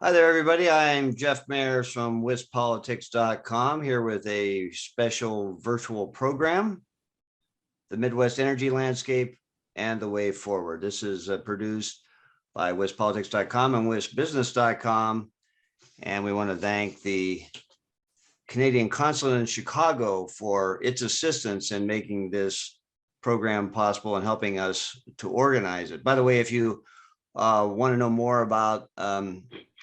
Hi there, everybody. I'm Jeff Mayers from WisPolitics.com here with a special virtual program, The Midwest Energy Landscape and the Way Forward. This is produced by WisPolitics.com and WisBusiness.com. And we want to thank the Canadian Consulate in Chicago for its assistance in making this program possible and helping us to organize it. By the way, if you want to know more about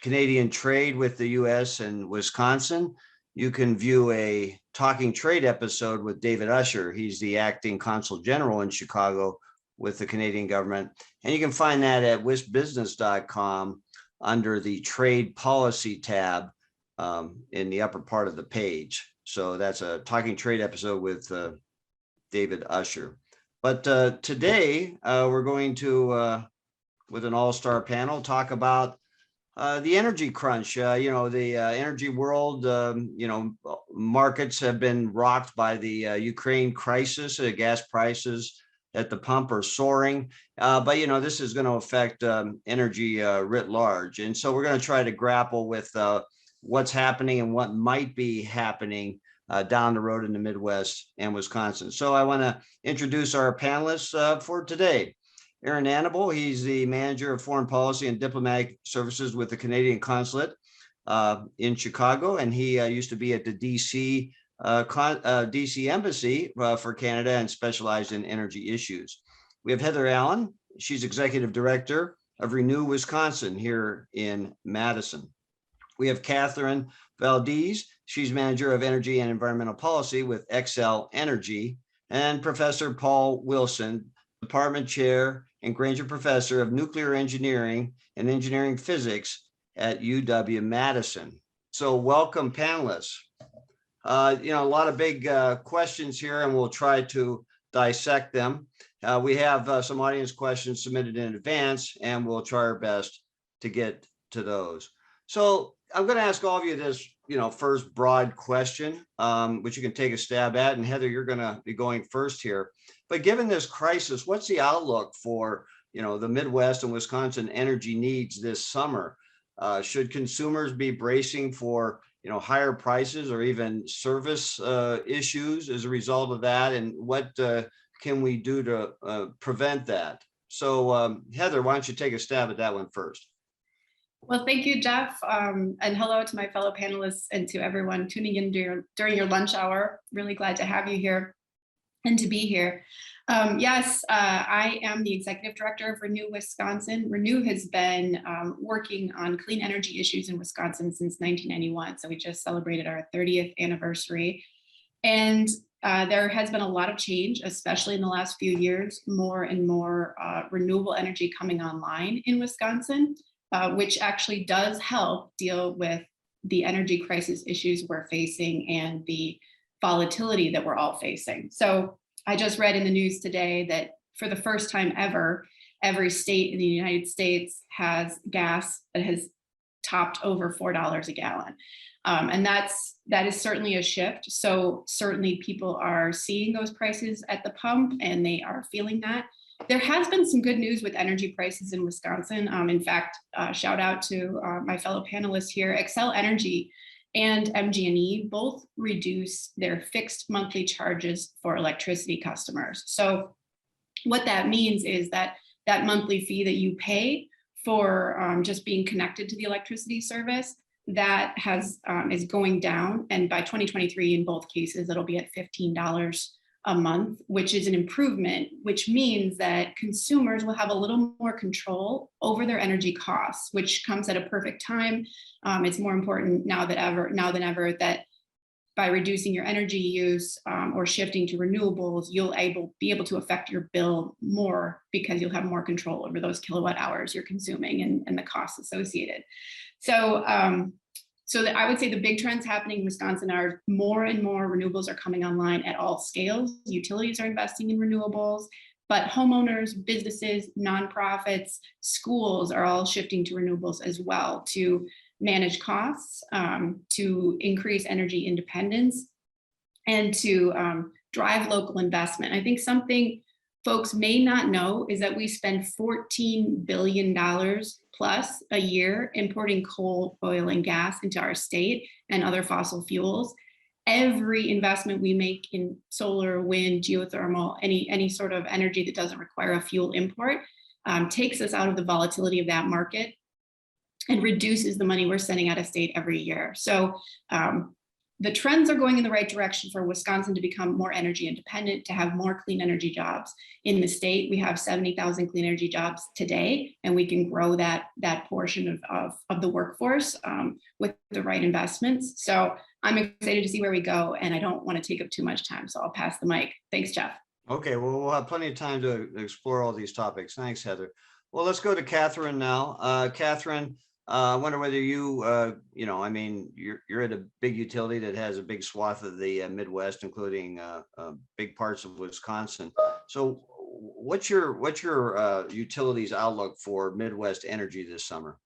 Canadian trade with the US and Wisconsin, you can view a Talking Trade episode with David Usher. He's the acting consul general in Chicago with the Canadian government. And you can find that at wisbusiness.com under the trade policy tab in the upper part of the page. So that's a Talking Trade episode with David Usher. But today we're going to, with an all-star panel, talk about the energy crunch. The energy world, markets have been rocked by the Ukraine crisis. Gas prices at the pump are soaring. But this is going to affect energy writ large. And so we're going to try to grapple with what's happening and what might be happening down the road in the Midwest and Wisconsin. So I want to introduce our panelists for today. Annable, he's the manager of foreign policy and diplomatic services with the Canadian Consulate in Chicago, and he used to be at the DC Embassy for Canada and specialized in energy issues. We have Heather Allen. She's executive director of Renew Wisconsin here in Madison. We have Catherine Valdez. She's manager of energy and environmental policy with Xcel Energy, and Professor Paul Wilson, department chair and Granger Professor of Nuclear Engineering and Engineering Physics at UW-Madison. So welcome, panelists. A lot of big questions here, and we'll try to dissect them. We have some audience questions submitted in advance, and we'll try our best to get to those. So I'm going to ask all of you this, first broad question, which you can take a stab at. And Heather, you're going to be going first here. But given this crisis, what's the outlook for, the Midwest and Wisconsin energy needs this summer? Should consumers be bracing for, higher prices or even service issues as a result of that? And what can we do to prevent that? So Heather, why don't you take a stab at that one first? Well, thank you, Jeff. And hello to my fellow panelists and to everyone tuning in during your lunch hour. Really glad to have you here and to be here. Yes, I am the executive director of Renew Wisconsin. Renew has been working on clean energy issues in Wisconsin since 1991. So we just celebrated our 30th anniversary. And there has been a lot of change, especially in the last few years, more and more renewable energy coming online in Wisconsin, which actually does help deal with the energy crisis issues we're facing and the volatility that we're all facing. So I just read in the news today that for the first time ever, every state in the United States has gas that has topped over $4 a gallon. And that is certainly a shift. So certainly people are seeing those prices at the pump and they are feeling that. There has been some good news with energy prices in Wisconsin. In fact, shout out to my fellow panelists here. Xcel Energy and MG&E both reduce their fixed monthly charges for electricity customers. So what that means is that that monthly fee that you pay for just being connected to the electricity service, that is going down. And by 2023, in both cases, it'll be at $15 a month, which is an improvement, which means that consumers will have a little more control over their energy costs, which comes at a perfect time. It's more important now than ever that by reducing your energy use or shifting to renewables, you'll be able to affect your bill more because you'll have more control over those kilowatt hours you're consuming and the costs associated. So I would say the big trends happening in Wisconsin are more and more renewables are coming online at all scales. Utilities are investing in renewables, but homeowners, businesses, nonprofits, schools are all shifting to renewables as well to manage costs, to increase energy independence, and to drive local investment. I think something folks may not know is that we spend $14 billion plus a year importing coal, oil, and gas into our state and other fossil fuels. Every investment we make in solar, wind, geothermal, any sort of energy that doesn't require a fuel import takes us out of the volatility of that market and reduces the money we're sending out of state every year. So the trends are going in the right direction for Wisconsin to become more energy independent, to have more clean energy jobs in the state. We have 70,000 clean energy jobs today, and we can grow that portion of the workforce with the right investments. So I'm excited to see where we go, and I don't want to take up too much time, so I'll pass the mic. Thanks, Jeff. Okay, well, we'll have plenty of time to explore all these topics. Thanks, Heather. Well, let's go to Catherine now. Catherine, I wonder whether you, I mean, you're at a big utility that has a big swath of the Midwest, including big parts of Wisconsin. So what's your utility's outlook for Midwest energy this summer?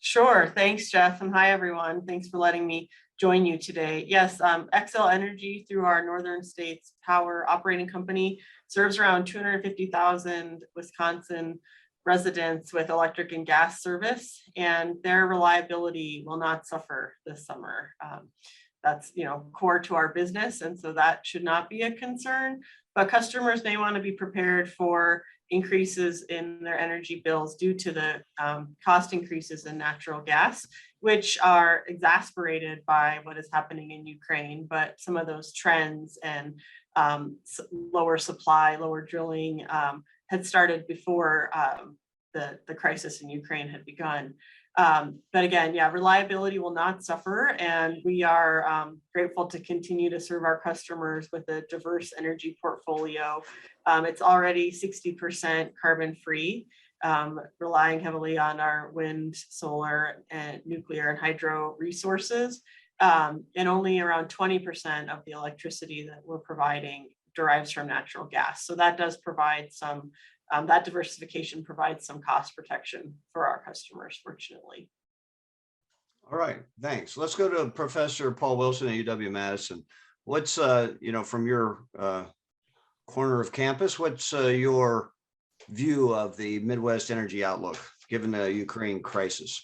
Sure. Thanks, Jeff. And hi, everyone. Thanks for letting me join you today. Yes, Xcel Energy, through our Northern States Power Operating Company, serves around 250,000 Wisconsin residents with electric and gas service, and their reliability will not suffer this summer. That's core to our business, and so that should not be a concern. But customers may want to be prepared for increases in their energy bills due to the cost increases in natural gas, which are exacerbated by what is happening in Ukraine. But some of those trends and lower supply, lower drilling had started before the crisis in Ukraine had begun. But again, yeah, reliability will not suffer, and we are grateful to continue to serve our customers with a diverse energy portfolio. It's already 60% carbon free, relying heavily on our wind, solar, and nuclear and hydro resources. And only around 20% of the electricity that we're providing derives from natural gas. So that does provide some, that diversification provides some cost protection for our customers, fortunately. All right, thanks. Let's go to Professor Paul Wilson at UW-Madison. What's, from your corner of campus, what's your view of the Midwest energy outlook, given the Ukraine crisis?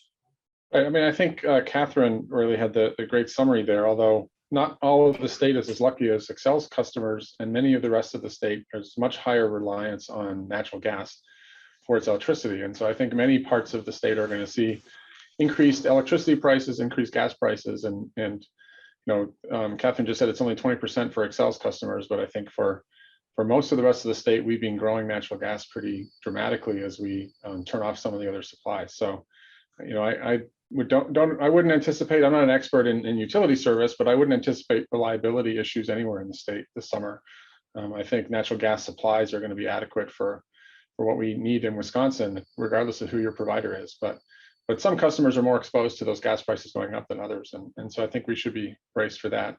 I mean, I think Catherine really had the great summary there, although not all of the state is as lucky as Xcel's customers, and many of the rest of the state has much higher reliance on natural gas for its electricity. And so I think many parts of the state are going to see increased electricity prices, increased gas prices, and Catherine just said it's only 20% for Xcel's customers, but I think for most of the rest of the state, we've been growing natural gas pretty dramatically as we turn off some of the other supplies. So, I wouldn't anticipate, I'm not an expert in utility service, but I wouldn't anticipate reliability issues anywhere in the state this summer. I think natural gas supplies are going to be adequate for what we need in Wisconsin, regardless of who your provider is. But some customers are more exposed to those gas prices going up than others. And so I think we should be braced for that.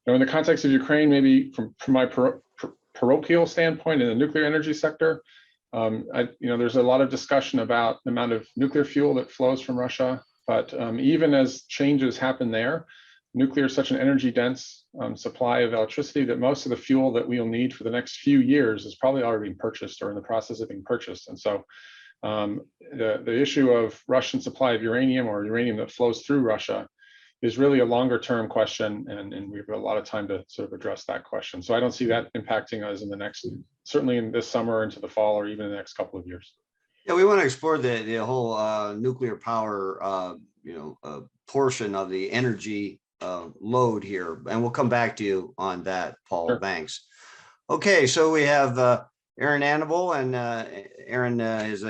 In the context of Ukraine, maybe from my parochial standpoint in the nuclear energy sector, there's a lot of discussion about the amount of nuclear fuel that flows from Russia. But even as changes happen there, nuclear is such an energy dense supply of electricity that most of the fuel that we'll need for the next few years is probably already being purchased or in the process of being purchased. And so the issue of Russian supply of uranium or uranium that flows through Russia is really a longer term question, and we have a lot of time to sort of address that question. So I don't see that impacting us in the next, certainly in this summer into the fall, or even in the next couple of years. Yeah, we want to explore the whole nuclear power, portion of the energy load here, and we'll come back to you on that, Paul. Sure. Thanks. Okay, so we have Aaron Annable, and Aaron is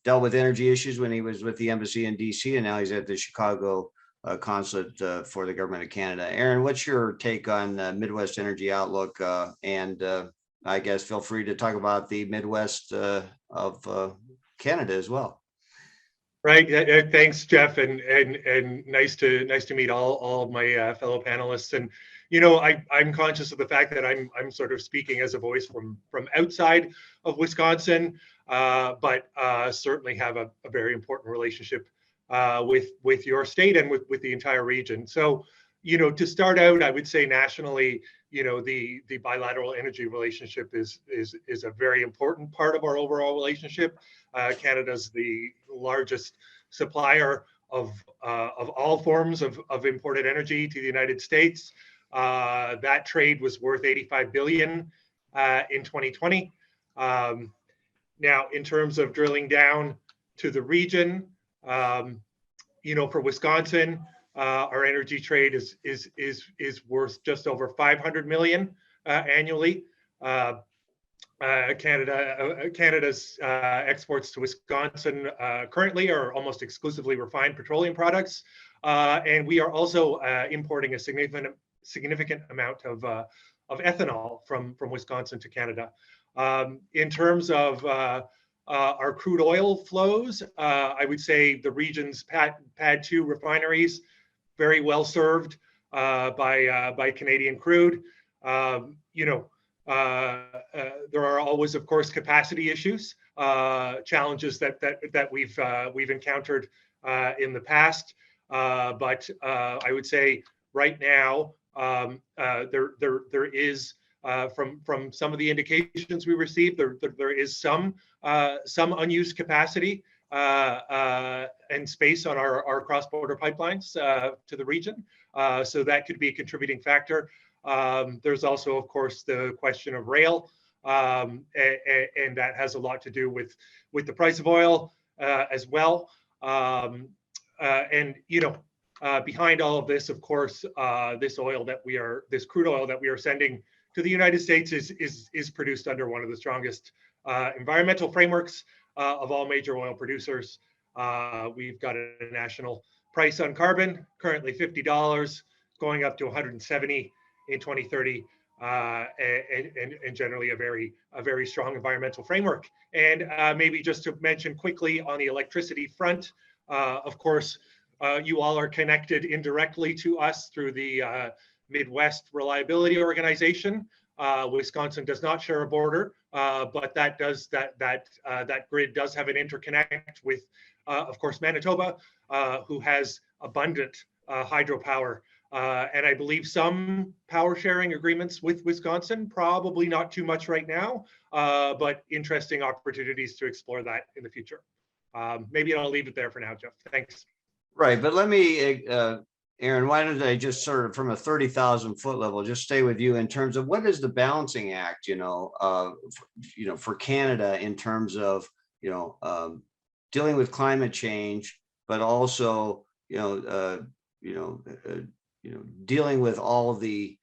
dealt with energy issues when he was with the embassy in DC, and now he's at the Chicago consulate for the government of Canada. Aaron, what's your take on Midwest energy outlook? And I guess feel free to talk about the Midwest of Canada as well. Right. Thanks, Jeff, and nice to meet all of my fellow panelists. And I'm conscious of the fact that I'm sort of speaking as a voice from outside of Wisconsin, but certainly have a very important relationship with your state and with the entire region. So, to start out, I would say nationally, the bilateral energy relationship is a very important part of our overall relationship. Canada's the largest supplier of all forms of imported energy to the United States. That trade was worth 85 billion in 2020. Now, in terms of drilling down to the region, for Wisconsin, our energy trade is worth just over 500 million annually. Canada's exports to Wisconsin currently are almost exclusively refined petroleum products, and we are also importing a significant amount of ethanol from Wisconsin to Canada. In terms of our crude oil flows, I would say the region's PADD 2 refineries very well served by Canadian crude. There are always, of course, capacity issues, challenges that we've encountered in the past. But I would say right now there is from some of the indications we received, there is some unused capacity and space on our cross-border pipelines to the region. So that could be a contributing factor. There's also, of course, the question of rail, and that has a lot to do with the price of oil as well. Behind all of this, of course, this crude oil that we are sending to the United States is produced under one of the strongest environmental frameworks of all major oil producers. We've got a national price on carbon, currently $50, going up to $170 in 2030, and generally a very strong environmental framework. And maybe just to mention quickly on the electricity front, of course, you all are connected indirectly to us through the Midwest Reliability Organization. Wisconsin does not share a border, but that grid does have an interconnect with, of course, Manitoba, who has abundant hydropower. And I believe some power sharing agreements with Wisconsin, probably not too much right now, but interesting opportunities to explore that in the future. Maybe I'll leave it there for now, Jeff. Thanks. Right, but let me, Aaron, why don't I just sort of from a 30,000 foot level, just stay with you in terms of what is the balancing act, for Canada in terms of, dealing with climate change, but also, dealing with all of the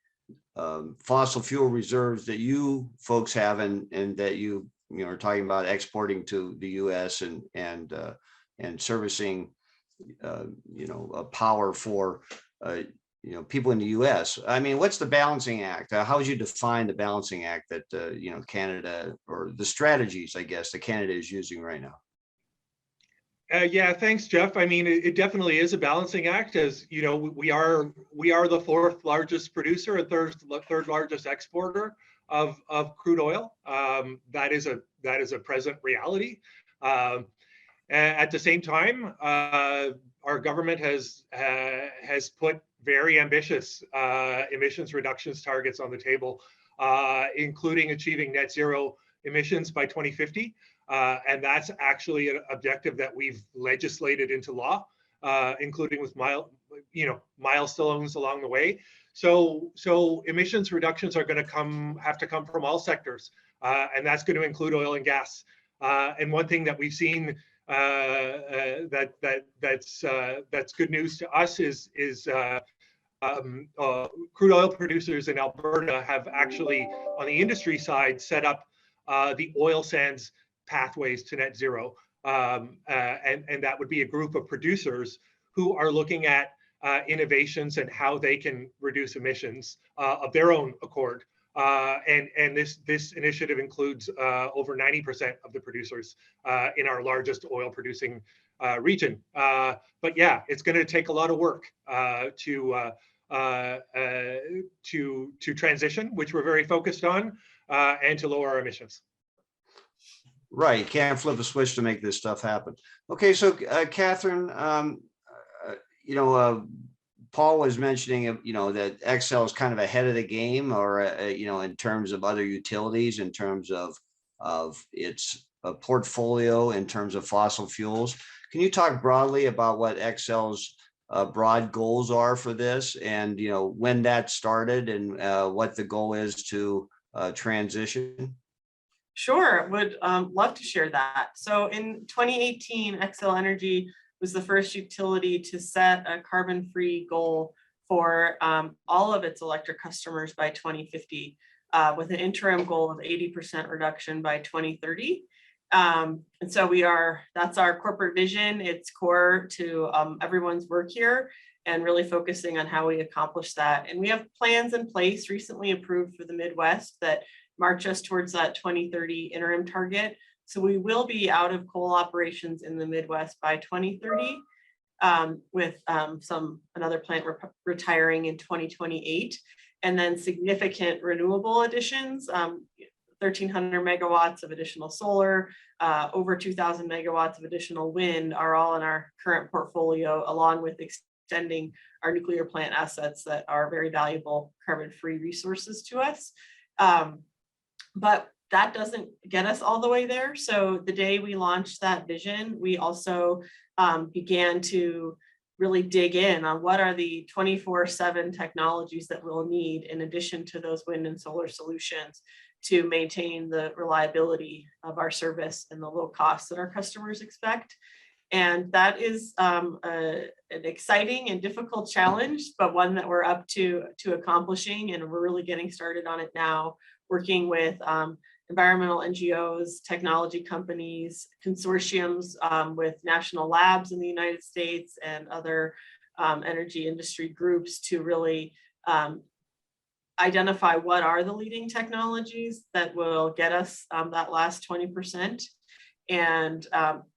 fossil fuel reserves that you folks have and that you are talking about exporting to the U.S. and servicing power for people in the U.S. I mean, what's the balancing act? How would you define the balancing act that Canada, or the strategies, I guess, that Canada is using right now? Yeah, thanks, Jeff. I mean, it definitely is a balancing act, as we are the fourth largest producer and third largest exporter of crude oil. That is a present reality. At the same time, our government has put very ambitious emissions reductions targets on the table, including achieving net zero emissions by 2050. And that's actually an objective that we've legislated into law, including with milestones along the way. So emissions reductions are going to have to come from all sectors, and that's going to include oil and gas. And one thing that we've seen that's good news to us is crude oil producers in Alberta have actually, on the industry side, set up the oil sands pathways to net zero, and that would be a group of producers who are looking at innovations and how they can reduce emissions of their own accord. And this initiative includes over 90% of the producers in our largest oil producing region. But yeah, it's going to take a lot of work to transition, which we're very focused on, and to lower our emissions. Right, you can't flip a switch to make this stuff happen. Okay, so Catherine, Paul was mentioning, that Xcel is kind of ahead of the game, or in terms of other utilities, in terms of its portfolio in terms of fossil fuels. Can you talk broadly about what Xcel's broad goals are for this, and when that started, and what the goal is to transition? Sure, would love to share that. So in 2018, Xcel Energy was the first utility to set a carbon-free goal for all of its electric customers by 2050, with an interim goal of 80% reduction by 2030. And so that's our corporate vision. It's core to everyone's work here, and really focusing on how we accomplish that. And we have plans in place recently approved for the Midwest that march us towards that 2030 interim target. So we will be out of coal operations in the Midwest by 2030, with another plant retiring in 2028, and then significant renewable additions, 1,300 megawatts of additional solar, over 2,000 megawatts of additional wind are all in our current portfolio, along with extending our nuclear plant assets that are very valuable carbon-free resources to us. But that doesn't get us all the way there. So the day we launched that vision, we also began to really dig in on what are the 24/7 technologies that we'll need in addition to those wind and solar solutions to maintain the reliability of our service and the low costs that our customers expect. And that is an exciting and difficult challenge, but one that we're up to accomplishing, and we're really getting started on it now, working with environmental NGOs, technology companies, consortiums with national labs in the United States and other energy industry groups to really identify what are the leading technologies that will get us that last 20%, and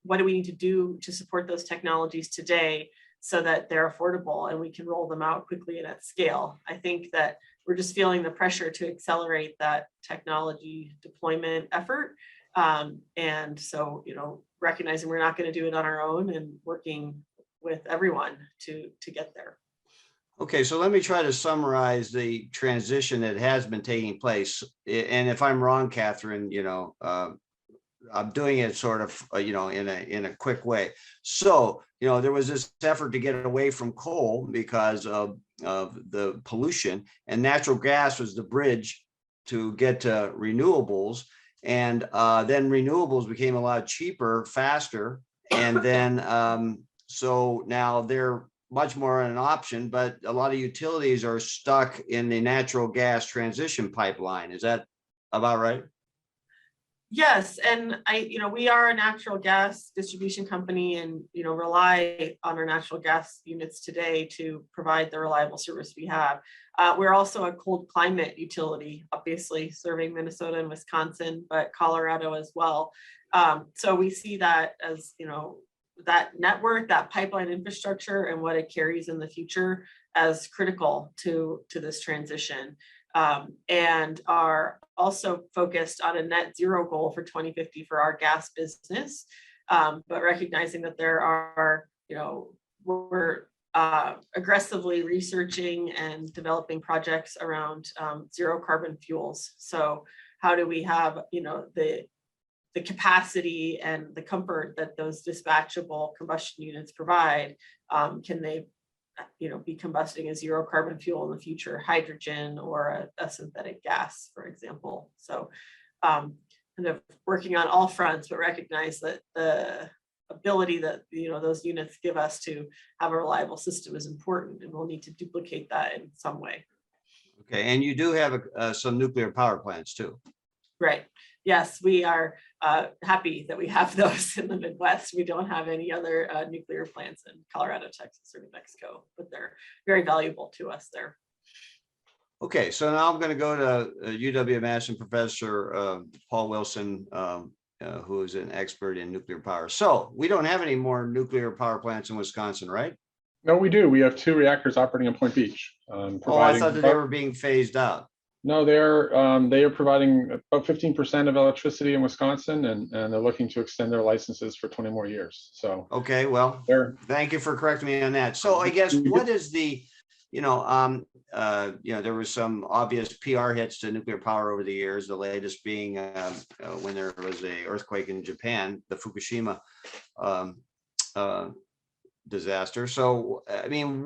what do we need to do to support those technologies today so that they're affordable and we can roll them out quickly and at scale. I think that we're just feeling the pressure to accelerate that technology deployment effort. And so, recognizing we're not going to do it on our own, and working with everyone to get there. Okay, so let me try to summarize the transition that has been taking place. And if I'm wrong, Catherine, I'm doing it sort of, in a quick way. So, there was this effort to get away from coal because of the pollution, and natural gas was the bridge to get to renewables. And then renewables became a lot cheaper, faster. And then, so now they're much more an option, but a lot of utilities are stuck in the natural gas transition pipeline. Is that about right? Yes, and we are a natural gas distribution company, and rely on our natural gas units today to provide the reliable service we have. We're also a cold climate utility, obviously serving Minnesota and Wisconsin, but Colorado as well. So we see that as that network, that pipeline infrastructure, and what it carries in the future as critical to this transition. And are also focused on a net zero goal for 2050 for our gas business, but recognizing that there are, we're aggressively researching and developing projects around zero carbon fuels. So how do we have, the capacity and the comfort that those dispatchable combustion units provide? Can they be combusting a zero carbon fuel in the future, hydrogen or a synthetic gas, for example? So kind of working on all fronts, but recognize that the ability that those units give us to have a reliable system is important, and we'll need to duplicate that in some way. Okay, and you do have some nuclear power plants too. Right. Yes, we are happy that we have those in the Midwest. We don't have any other nuclear plants in Colorado, Texas, or New Mexico, but they're very valuable to us there. Okay, so now I'm going to go to UW-Madison Professor Paul Wilson, who is an expert in nuclear power. So we don't have any more nuclear power plants in Wisconsin, right? No, we do. We have 2 reactors operating in Point Beach. I thought that they were being phased out. No, they are providing about 15% of electricity in Wisconsin, and they're looking to extend their licenses for 20 more years. So okay, well, thank you for correcting me on that. So I guess what is the There was some obvious PR hits to nuclear power over the years, the latest being when there was a earthquake in Japan, the Fukushima disaster. So, I mean,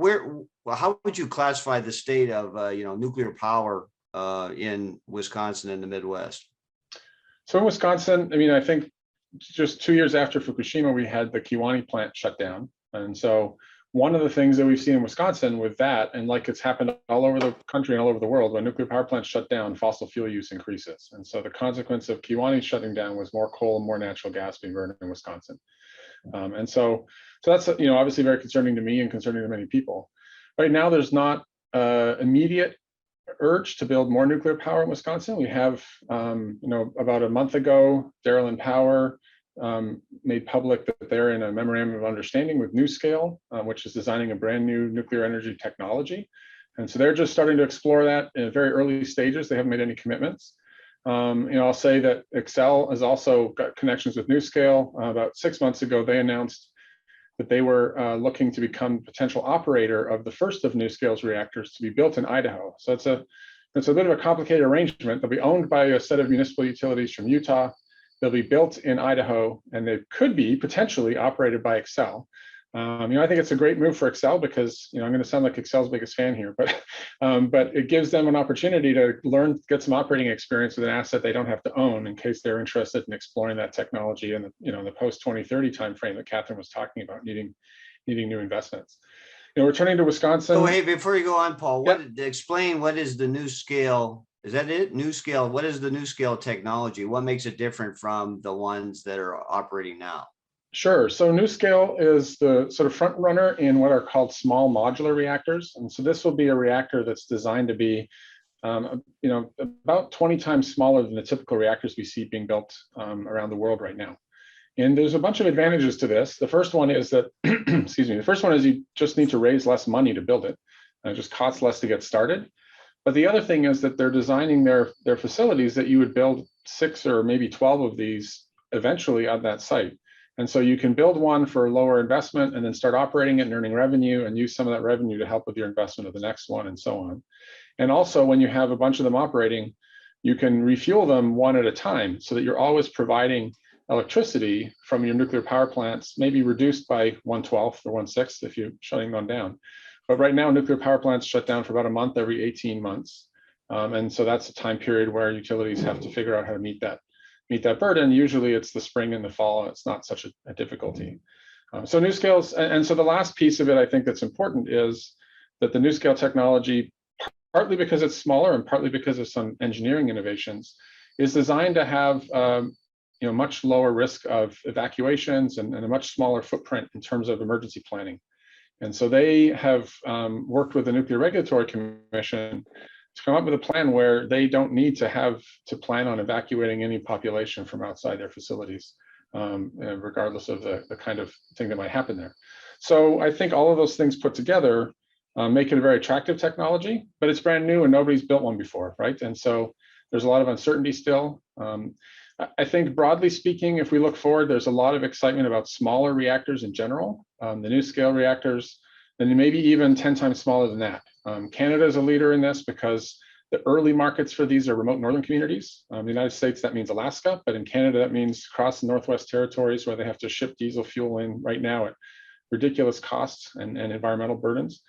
how would you classify the state of, nuclear power in Wisconsin and the Midwest? So in Wisconsin, I mean, I think just 2 years after Fukushima, we had the Kewaunee plant shut down. And so one of the things that we've seen in Wisconsin with that, and like it's happened all over the country and all over the world, when nuclear power plants shut down, fossil fuel use increases. And so the consequence of Kewaunee shutting down was more coal and more natural gas being burned in Wisconsin. And so that's, obviously very concerning to me and concerning to many people. Right now, there's not immediate urge to build more nuclear power in Wisconsin. We have, about a month ago, Darrell Power made public that they're in a memorandum of understanding with NuScale, which is designing a brand new nuclear energy technology. And so they're just starting to explore that in very early stages. They haven't made any commitments. I'll say that Xcel has also got connections with NuScale. About 6 months ago, they announced that they were looking to become potential operator of the first of NuScale's reactors to be built in Idaho. So it's a bit of a complicated arrangement. They'll be owned by a set of municipal utilities from Utah. They'll be built in Idaho, and they could be potentially operated by Xcel. I think it's a great move for Xcel because, I'm going to sound like Xcel's biggest fan here, but it gives them an opportunity to get some operating experience with an asset they don't have to own in case they're interested in exploring that technology in the post 2030 timeframe that Catherine was talking about, needing new investments. Returning to Wisconsin. So, hey, before you go on, Paul, explain what is the NuScale? Is that it? NuScale. What is the NuScale technology? What makes it different from the ones that are operating now? Sure. So NuScale is the sort of front runner in what are called small modular reactors. And so this will be a reactor that's designed to be, about 20 times smaller than the typical reactors we see being built around the world right now. And there's a bunch of advantages to this. The first one is that, the first one is you just need to raise less money to build it. It just costs less to get started. But the other thing is that they're designing their facilities that you would build 6 or maybe 12 of these eventually on that site. And so you can build one for lower investment and then start operating it and earning revenue and use some of that revenue to help with your investment of the next one and so on. And also when you have a bunch of them operating, you can refuel them one at a time so that you're always providing electricity from your nuclear power plants, maybe reduced by 1/12 or 1/6 if you're shutting them down. But right now, nuclear power plants shut down for about a month every 18 months. And so that's a time period where utilities have to figure out how to meet that burden. Usually it's the spring and the fall, and it's not such a difficulty. So NuScale's, and so the last piece of it I think that's important is that the NuScale technology, partly because it's smaller and partly because of some engineering innovations, is designed to have much lower risk of evacuations and a much smaller footprint in terms of emergency planning. And so they have worked with the Nuclear Regulatory Commission to come up with a plan where they don't need to have to plan on evacuating any population from outside their facilities, regardless of the kind of thing that might happen there. So I think all of those things put together make it a very attractive technology, but it's brand new and nobody's built one before, right? And so there's a lot of uncertainty still. I think broadly speaking, if we look forward, there's a lot of excitement about smaller reactors in general, the NuScale reactors, and maybe even 10 times smaller than that. Canada is a leader in this because the early markets for these are remote northern communities. The United States, that means Alaska, but in Canada, that means across the Northwest Territories where they have to ship diesel fuel in right now at ridiculous costs and environmental burdens.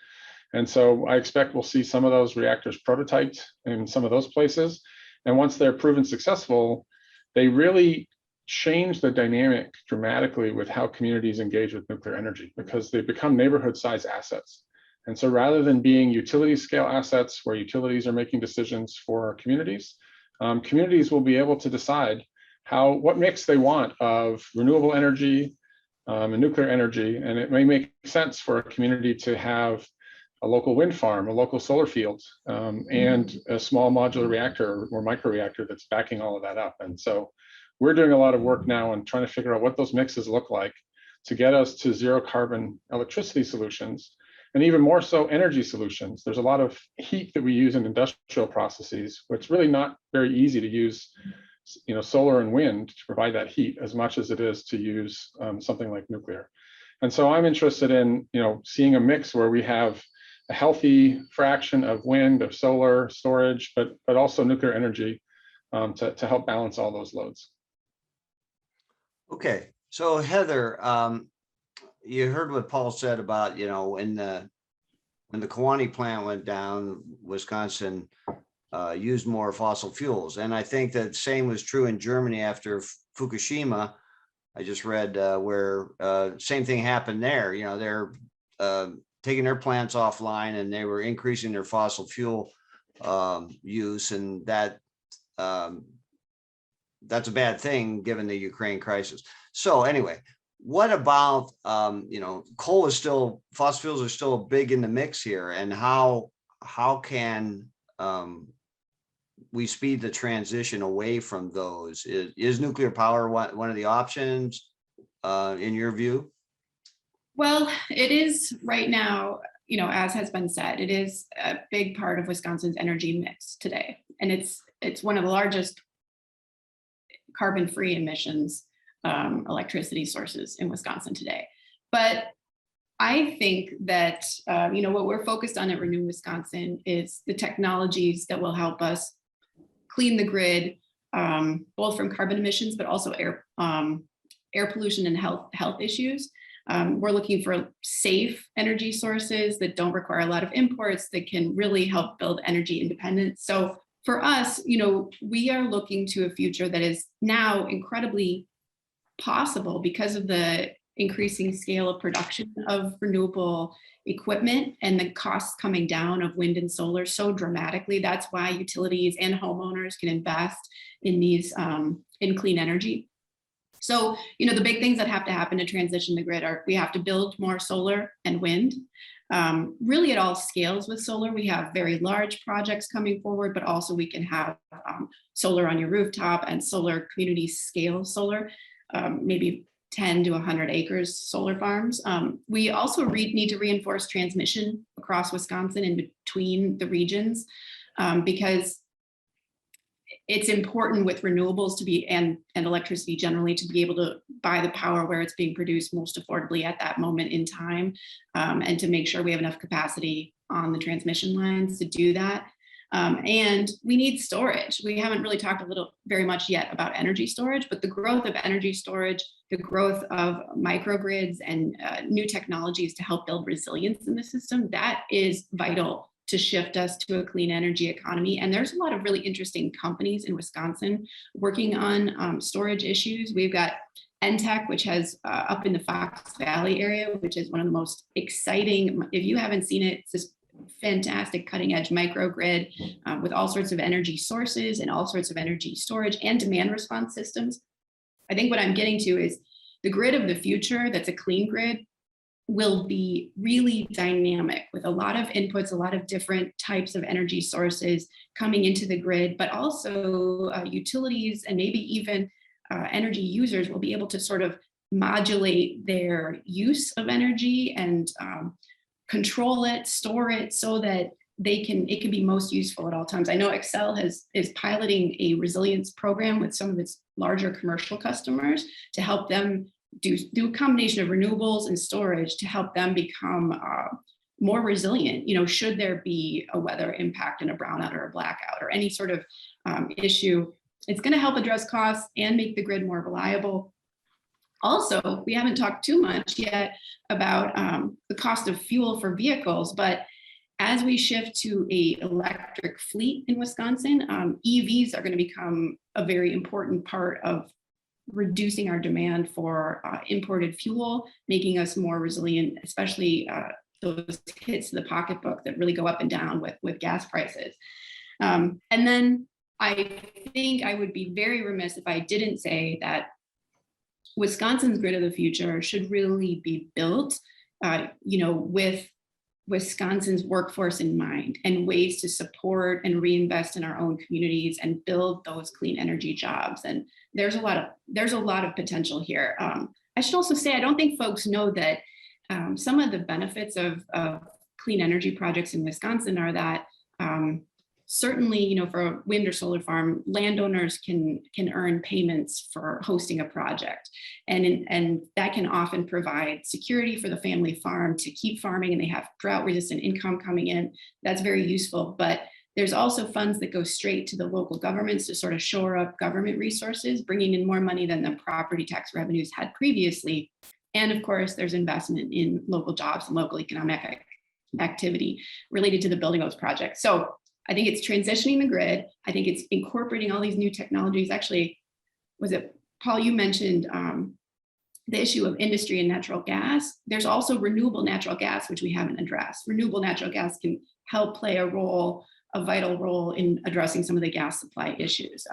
And so I expect we'll see some of those reactors prototyped in some of those places. And once they're proven successful, they really change the dynamic dramatically with how communities engage with nuclear energy because they become neighborhood-sized assets. And so rather than being utility scale assets where utilities are making decisions for communities, communities will be able to decide what mix they want of renewable energy and nuclear energy. And it may make sense for a community to have a local wind farm, a local solar field, and a small modular reactor or microreactor that's backing all of that up. And so we're doing a lot of work now on trying to figure out what those mixes look like to get us to zero carbon electricity solutions, and even more so energy solutions. There's a lot of heat that we use in industrial processes, which is really not very easy to use solar and wind to provide that heat as much as it is to use something like nuclear. And so I'm interested in seeing a mix where we have a healthy fraction of wind, of solar storage, but also nuclear energy to help balance all those loads. Okay, so Heather, you heard what Paul said about, when the Kewanee plant went down, Wisconsin used more fossil fuels. And I think that same was true in Germany after Fukushima. I just read where same thing happened there. They're taking their plants offline and they were increasing their fossil fuel use, and that's a bad thing given the Ukraine crisis. So anyway, what about, coal is still, fossil fuels are still big in the mix here, and how can we speed the transition away from those? Is nuclear power one of the options in your view? Well, it is right now, as has been said, it is a big part of Wisconsin's energy mix today. And it's one of the largest carbon-free emissions electricity sources in Wisconsin today. But I think that, what we're focused on at Renew Wisconsin is the technologies that will help us clean the grid, both from carbon emissions, but also air pollution and health issues. We're looking for safe energy sources that don't require a lot of imports, that can really help build energy independence. So for us, we are looking to a future that is now incredibly possible because of the increasing scale of production of renewable equipment and the costs coming down of wind and solar so dramatically. That's why utilities and homeowners can invest in these in clean energy. So, the big things that have to happen to transition the grid are we have to build more solar and wind. Really at all scales with solar. We have very large projects coming forward, but also we can have solar on your rooftop and solar community scale solar, maybe 10 to 100 acres solar farms. We also need to reinforce transmission across Wisconsin in between the regions because it's important with renewables to be, and electricity generally, to be able to buy the power where it's being produced most affordably at that moment in time, and to make sure we have enough capacity on the transmission lines to do that. And we need storage. We haven't really talked very much yet about energy storage, but the growth of energy storage, the growth of microgrids and new technologies to help build resilience in the system, that is vital to shift us to a clean energy economy. And there's a lot of really interesting companies in Wisconsin working on storage issues. We've got NTech, which has up in the Fox Valley area, which is one of the most exciting, if you haven't seen it, it's this fantastic cutting edge microgrid with all sorts of energy sources and all sorts of energy storage and demand response systems. I think what I'm getting to is the grid of the future that's a clean grid will be really dynamic with a lot of inputs, a lot of different types of energy sources coming into the grid, but also utilities and maybe even energy users will be able to sort of modulate their use of energy and control it, store it so that it can be most useful at all times. I know Xcel is piloting a resilience program with some of its larger commercial customers to help them do a combination of renewables and storage to help them become more resilient, should there be a weather impact and a brownout or a blackout or any sort of issue. It's going to help address costs and make the grid more reliable. Also, we haven't talked too much yet about the cost of fuel for vehicles, but as we shift to an electric fleet in Wisconsin, EVs are going to become a very important part of reducing our demand for imported fuel, making us more resilient, especially those hits to the pocketbook that really go up and down with gas prices. And then I think I would be very remiss if I didn't say that Wisconsin's grid of the future should really be built, with Wisconsin's workforce in mind and ways to support and reinvest in our own communities and build those clean energy jobs. And there's a lot of potential here. I should also say, I don't think folks know that some of the benefits of clean energy projects in Wisconsin are that certainly, you know, for a wind or solar farm, landowners can earn payments for hosting a project. And that can often provide security for the family farm to keep farming, and they have drought resistant income coming in. That's very useful. But there's also funds that go straight to the local governments to sort of shore up government resources, bringing in more money than the property tax revenues had previously. And of course, there's investment in local jobs and local economic activity related to the building those projects. So I think it's transitioning the grid. I think it's incorporating all these new technologies. Actually, was it Paul, you mentioned the issue of industry and natural gas. There's also renewable natural gas, which we haven't addressed. Renewable natural gas can help play a vital role in addressing some of the gas supply issues.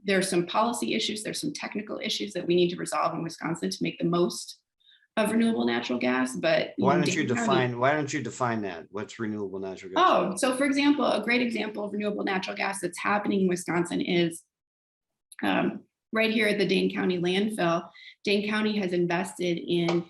There's some policy issues, there's some technical issues that we need to resolve in Wisconsin to make the most of renewable natural gas, but why don't you define that? What's renewable natural gas? Oh, so for example, a great example of renewable natural gas that's happening in Wisconsin is right here at the Dane County landfill. Dane County has invested in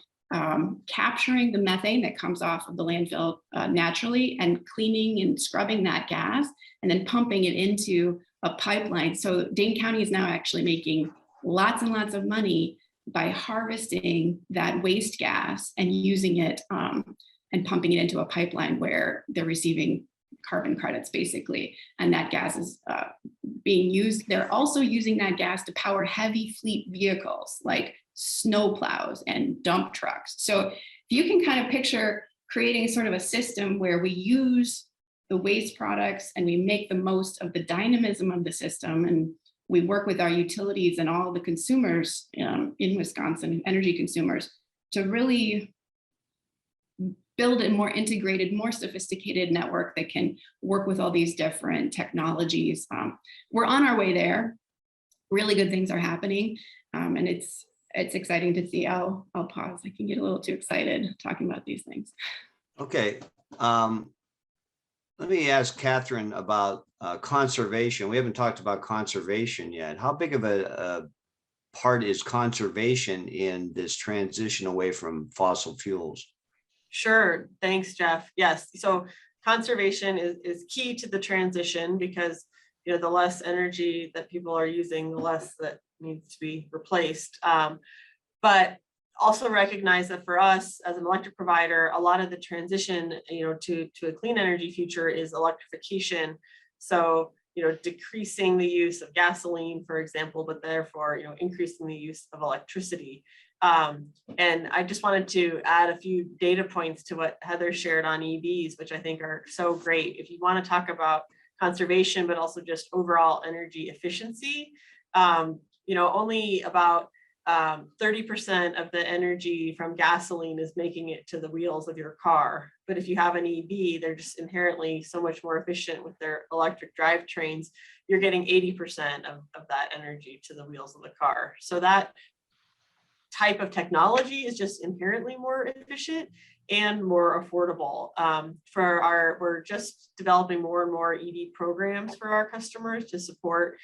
capturing the methane that comes off of the landfill naturally and cleaning and scrubbing that gas and then pumping it into a pipeline. So Dane County is now actually making lots and lots of money by harvesting that waste gas and using it and pumping it into a pipeline where they're receiving carbon credits basically. And that gas is being used. They're also using that gas to power heavy fleet vehicles like snow plows and dump trucks. So if you can kind of picture creating sort of a system where we use the waste products and we make the most of the dynamism of the system, and we work with our utilities and all the consumers in Wisconsin, energy consumers, to really build a more integrated, more sophisticated network that can work with all these different technologies. We're on our way there. Really good things are happening, and it's exciting to see. I'll pause. I can get a little too excited talking about these things. Okay. Let me ask Catherine about conservation. We haven't talked about conservation yet. How big of a part is conservation in this transition away from fossil fuels? Sure. Thanks, Jeff. Yes. So conservation is key to the transition because, you know, the less energy that people are using, the less that needs to be replaced. But also recognize that for us as an electric provider, a lot of the transition, you know, to a clean energy future is electrification. So, you know, decreasing the use of gasoline, for example, but therefore, you know, increasing the use of electricity. And I just wanted to add a few data points to what Heather shared on EVs, which I think are so great. If you want to talk about conservation, but also just overall energy efficiency, you know, only about 30% of the energy from gasoline is making it to the wheels of your car. But if you have an EV, they're just inherently so much more efficient with their electric drivetrains. You're getting 80% of that energy to the wheels of the car. So that type of technology is just inherently more efficient and more affordable. We're just developing more and more EV programs for our customers to support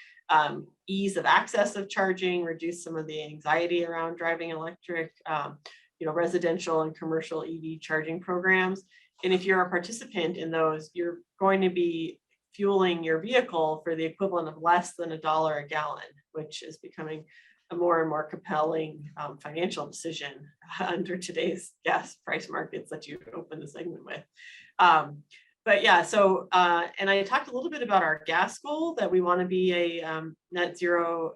ease of access of charging, reduce some of the anxiety around driving electric, you know, residential and commercial EV charging programs. And if you're a participant in those, you're going to be fueling your vehicle for the equivalent of less than $1 a gallon, which is becoming a more and more compelling financial decision under today's gas price markets that you open the segment with. But yeah, so, and I talked a little bit about our gas goal that we want to be a net zero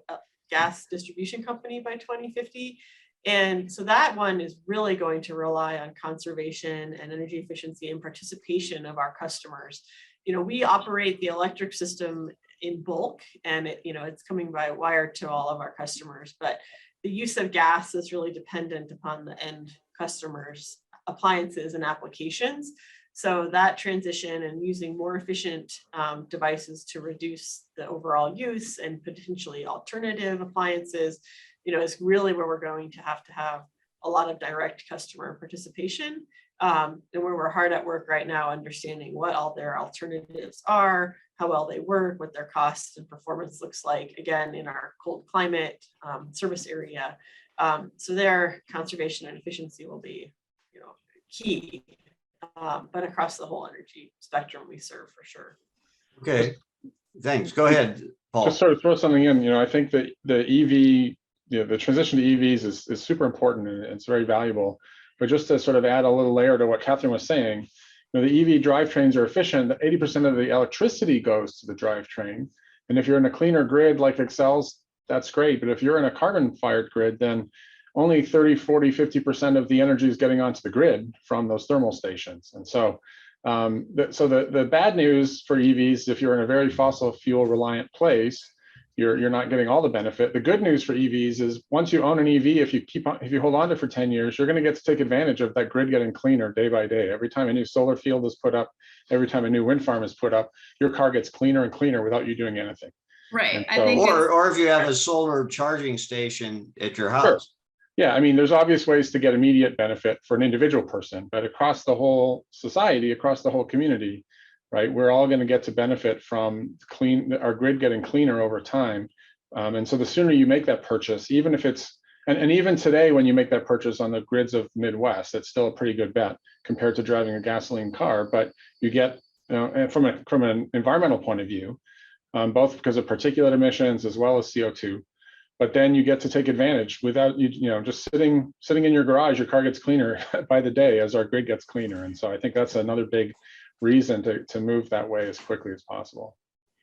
gas distribution company by 2050. And so that one is really going to rely on conservation and energy efficiency and participation of our customers. You know, we operate the electric system in bulk, and it's coming by wire to all of our customers, but the use of gas is really dependent upon the end customers' appliances and applications. So that transition and using more efficient devices to reduce the overall use and potentially alternative appliances, is really where we're going to have a lot of direct customer participation. And where we're hard at work right now, understanding what all their alternatives are, how well they work, what their cost and performance looks like, again, in our cold climate service area. So their conservation and efficiency will be, key, but across the whole energy spectrum we serve for sure. Okay, thanks. Go ahead, Paul. Just sort of throw something in, I think that the EV, the transition to EVs is super important and it's very valuable. But just to sort of add a little layer to what Catherine was saying, the EV drivetrains are efficient. 80% of the electricity goes to the drivetrain. And if you're in a cleaner grid like Xcel's, that's great. But if you're in a carbon-fired grid, then only 30, 40, 50% of the energy is getting onto the grid from those thermal stations. And so the bad news for EVs, if you're in a very fossil fuel reliant place, you're not getting all the benefit. The good news for EVs is once you own an EV, if you hold on to it for 10 years, you're going to get to take advantage of that grid getting cleaner day by day. Every time a new solar field is put up, every time a new wind farm is put up, your car gets cleaner and cleaner without you doing anything. Right. So, I think Or if you have a solar charging station at your house. Sure. Yeah, I mean, there's obvious ways to get immediate benefit for an individual person, but across the whole society, across the whole community, right, we're all going to get to benefit from our grid getting cleaner over time. And so the sooner you make that purchase, even if it's, and even today, when you make that purchase on the grids of Midwest, it's still a pretty good bet compared to driving a gasoline car. But you get, from an environmental point of view, both because of particulate emissions as well as CO2. But then you get to take advantage without just sitting in your garage. Your car gets cleaner by the day as our grid gets cleaner, and so I think that's another big reason to move that way as quickly as possible.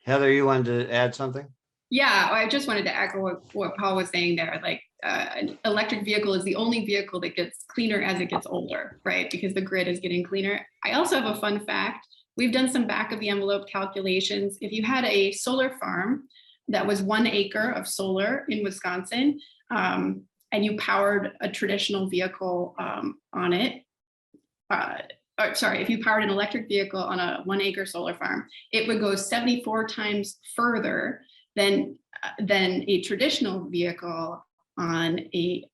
Heather, you wanted to add something? Yeah, I just wanted to echo what Paul was saying there. Like, an electric vehicle is the only vehicle that gets cleaner as it gets older, right? Because the grid is getting cleaner. I also have a fun fact. We've done some back of the envelope calculations. If you had a solar farm that was 1 acre of solar in Wisconsin, and you powered a traditional vehicle on it, if you powered an electric vehicle on a 1 acre solar farm, it would go 74 times further than a traditional vehicle on a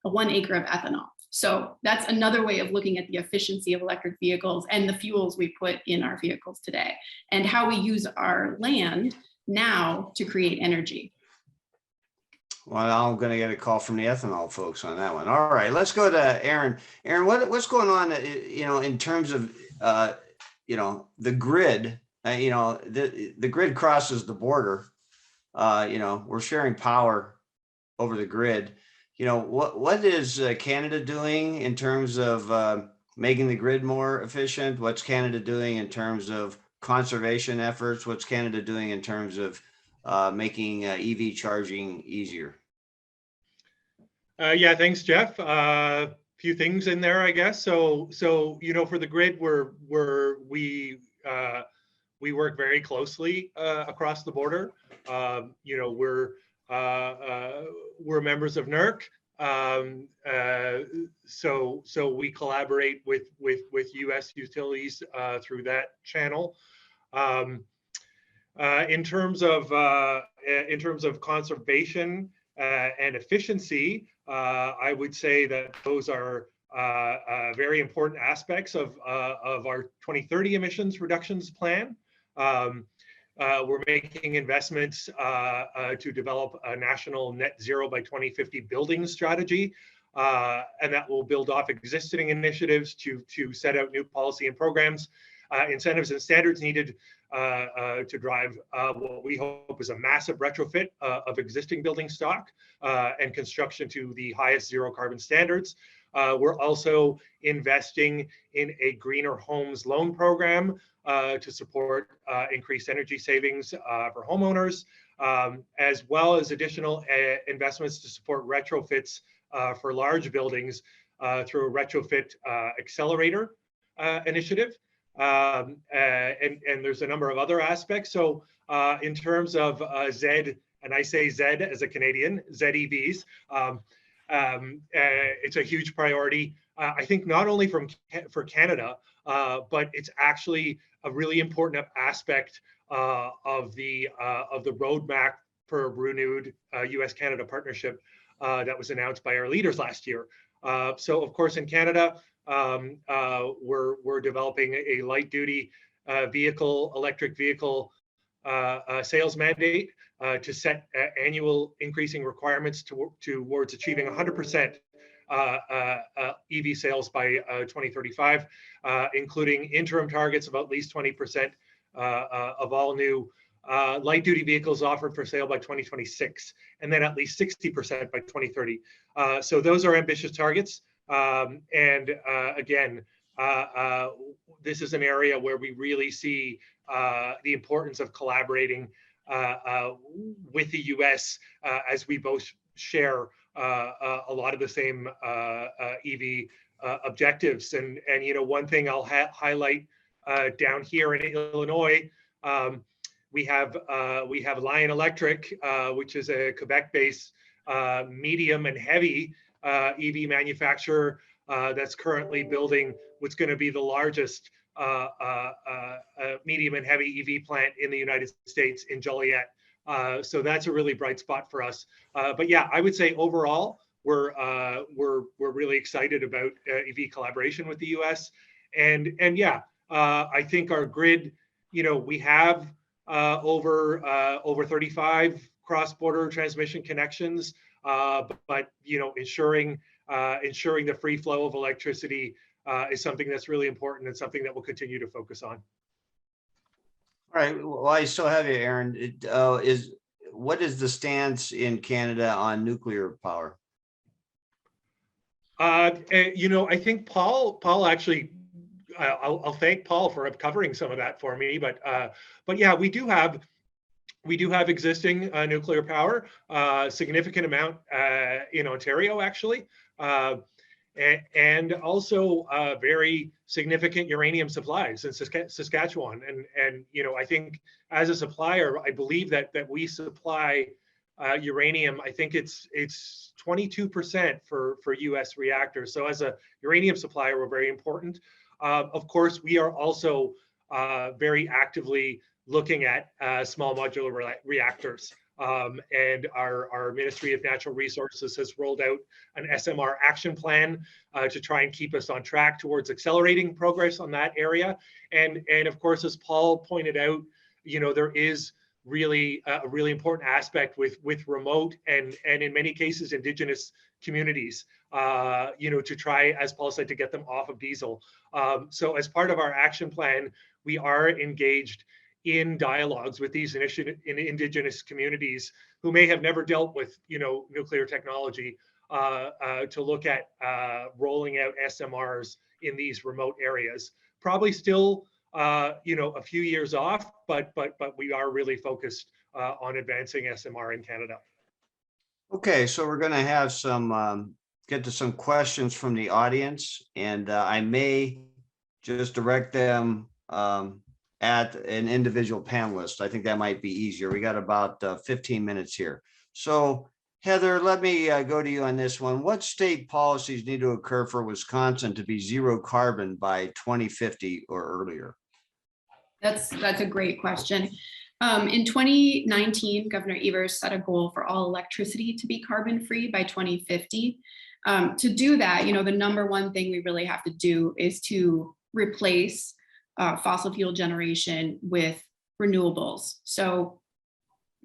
1 acre of ethanol. So that's another way of looking at the efficiency of electric vehicles and the fuels we put in our vehicles today, and how we use our land now to create energy. Well, I'm going to get a call from the ethanol folks on that one. All right, let's go to Aaron. Aaron, what's going on, in terms of, the grid, the grid crosses the border. We're sharing power over the grid. What is Canada doing in terms of making the grid more efficient? What's Canada doing in terms of conservation efforts? What's Canada doing in terms of making EV charging easier? Yeah, thanks, Jeff. Few things in there, I guess. So for the grid, we work very closely across the border. We're members of NERC, so we collaborate with U.S. utilities through that channel. In terms of conservation and efficiency, I would say that those are very important aspects of our 2030 emissions reductions plan. We're making investments to develop a national net zero by 2050 building strategy, and that will build off existing initiatives to set out new policy and programs, incentives and standards needed to drive what we hope is a massive retrofit of existing building stock and construction to the highest zero carbon standards. We're also investing in a greener homes loan program to support increased energy savings for homeowners, as well as additional investments to support retrofits for large buildings through a retrofit accelerator initiative. And there's a number of other aspects. So in terms of ZED, and I say ZED as a Canadian, ZEVs, it's a huge priority. I think not only for Canada, but it's actually a really important aspect of the roadmap for a renewed U.S.-Canada partnership that was announced by our leaders last year. So of course in Canada, we're developing a light-duty electric vehicle sales mandate to set annual increasing requirements towards achieving 100% EV sales by 2035, including interim targets of at least 20% of all new light duty vehicles offered for sale by 2026, and then at least 60% by 2030. So those are ambitious targets. And again, this is an area where we really see the importance of collaborating with the US as we both share a lot of the same EV objectives. And you know, one thing I'll highlight down here in Illinois, we have Lion Electric, which is a Quebec-based medium and heavy EV manufacturer that's currently building what's going to be the largest medium and heavy EV plant in the United States in Joliet. So that's a really bright spot for us. But yeah, I would say overall, we're really excited about EV collaboration with the US. And yeah, I think our grid, you know, we have over 35 cross-border transmission connections, but you know, ensuring the free flow of electricity is something that's really important and something that we'll continue to focus on. All right, well, I still have you, Aaron. What is the stance in Canada on nuclear power? You know, I think Paul actually, I'll thank Paul for covering some of that for me, but yeah, we do have existing nuclear power, significant amount in Ontario actually, and also very significant uranium supplies in Saskatchewan. And you know, I think as a supplier, I believe that we supply uranium. I think it's 22% for US reactors. So as a uranium supplier, we're very important. Of course, we are also very actively looking at small modular reactors. And our Ministry of Natural Resources has rolled out an SMR action plan to try and keep us on track towards accelerating progress on that area. And of course, as Paul pointed out, you know, there is really a really important aspect with remote and in many cases Indigenous communities, you know, to try, as Paul said, to get them off of diesel. So as part of our action plan, we are engaged in dialogues with these Indigenous communities who may have never dealt with, you know, nuclear technology, to look at rolling out SMRs in these remote areas. Probably still, you know, a few years off, but we are really focused on advancing SMR in Canada. Okay, so we're going to have some get to some questions from the audience, and I may just direct them at an individual panelist. I think that might be easier. We got about 15 minutes here. So Heather, let me go to you on this one. What state policies need to occur for Wisconsin to be zero carbon by 2050 or earlier? That's a great question. In 2019, Governor Evers set a goal for all electricity to be carbon-free by 2050. To do that, you know, the number one thing we really have to do is to replace fossil fuel generation with renewables. So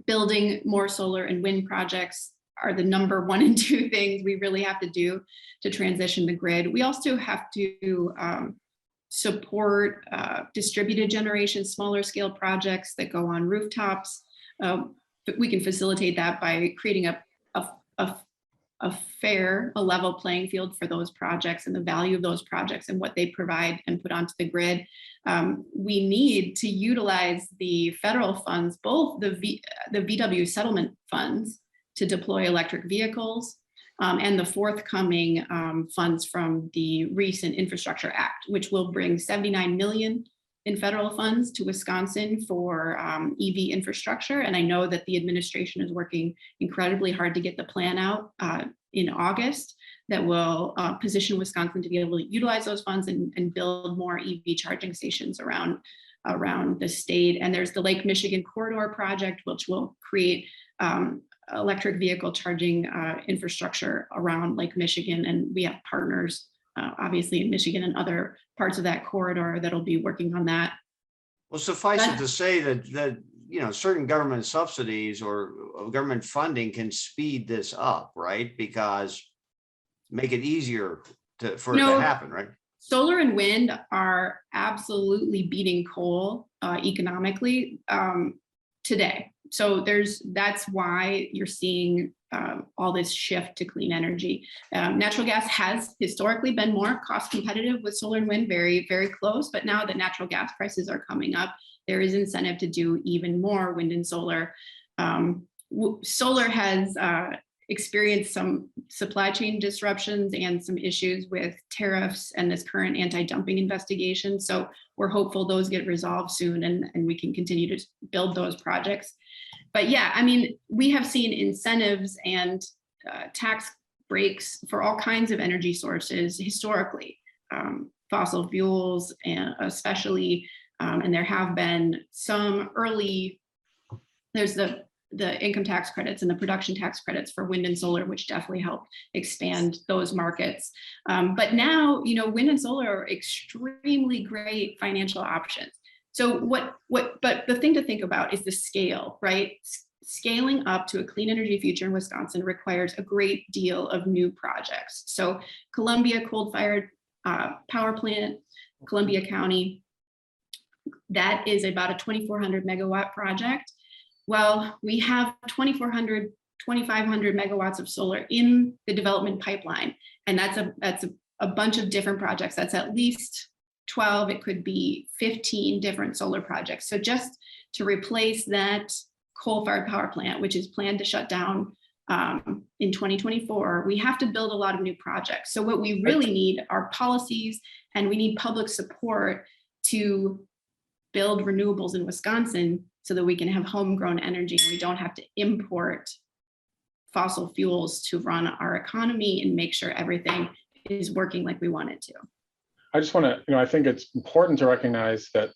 building more solar and wind projects are the number 1 and 2 things we really have to do to transition the grid. We also have to support distributed generation, smaller scale projects that go on rooftops. We can facilitate that by creating a fair, a level playing field for those projects and the value of those projects and what they provide and put onto the grid. We need to utilize the federal funds, both the VW settlement funds to deploy electric vehicles, and the forthcoming funds from the recent Infrastructure Act, which will bring $79 million in federal funds to Wisconsin for EV infrastructure. And I know that the administration is working incredibly hard to get the plan out in August that will position Wisconsin to be able to utilize those funds and build more EV charging stations around the state. And there's the Lake Michigan Corridor project, which will create electric vehicle charging infrastructure around Lake Michigan. And we have partners obviously in Michigan and other parts of that corridor that'll be working on that. Well, suffice it to say that you know, certain government subsidies or government funding can speed this up, right? Because make it easier for it to happen, right? Solar and wind are absolutely beating coal economically today. So that's why you're seeing all this shift to clean energy. Natural gas has historically been more cost competitive with solar and wind, very, very close. But now that natural gas prices are coming up, there is incentive to do even more wind and solar. Solar has experienced some supply chain disruptions and some issues with tariffs and this current anti-dumping investigation. So we're hopeful those get resolved soon and we can continue to build those projects. But yeah, I mean, we have seen incentives and tax breaks for all kinds of energy sources historically, fossil fuels, and especially, and there have been some early, there's the income tax credits and the production tax credits for wind and solar, which definitely help expand those markets. But now, you know, wind and solar are extremely great financial options. So but the thing to think about is the scale, right? Scaling up to a clean energy future in Wisconsin requires a great deal of new projects. So Columbia coal-fired power plant, Columbia County, that is about a 2,400 megawatt project. Well, we have 2,500 megawatts of solar in the development pipeline. And that's a bunch of different projects. That's at least 12, it could be 15 different solar projects. So just to replace that coal-fired power plant, which is planned to shut down in 2024, we have to build a lot of new projects. So what we really need are policies, and we need public support to build renewables in Wisconsin so that we can have homegrown energy and we don't have to import fossil fuels to run our economy and make sure everything is working like we want it to. I just want to, I think it's important to recognize that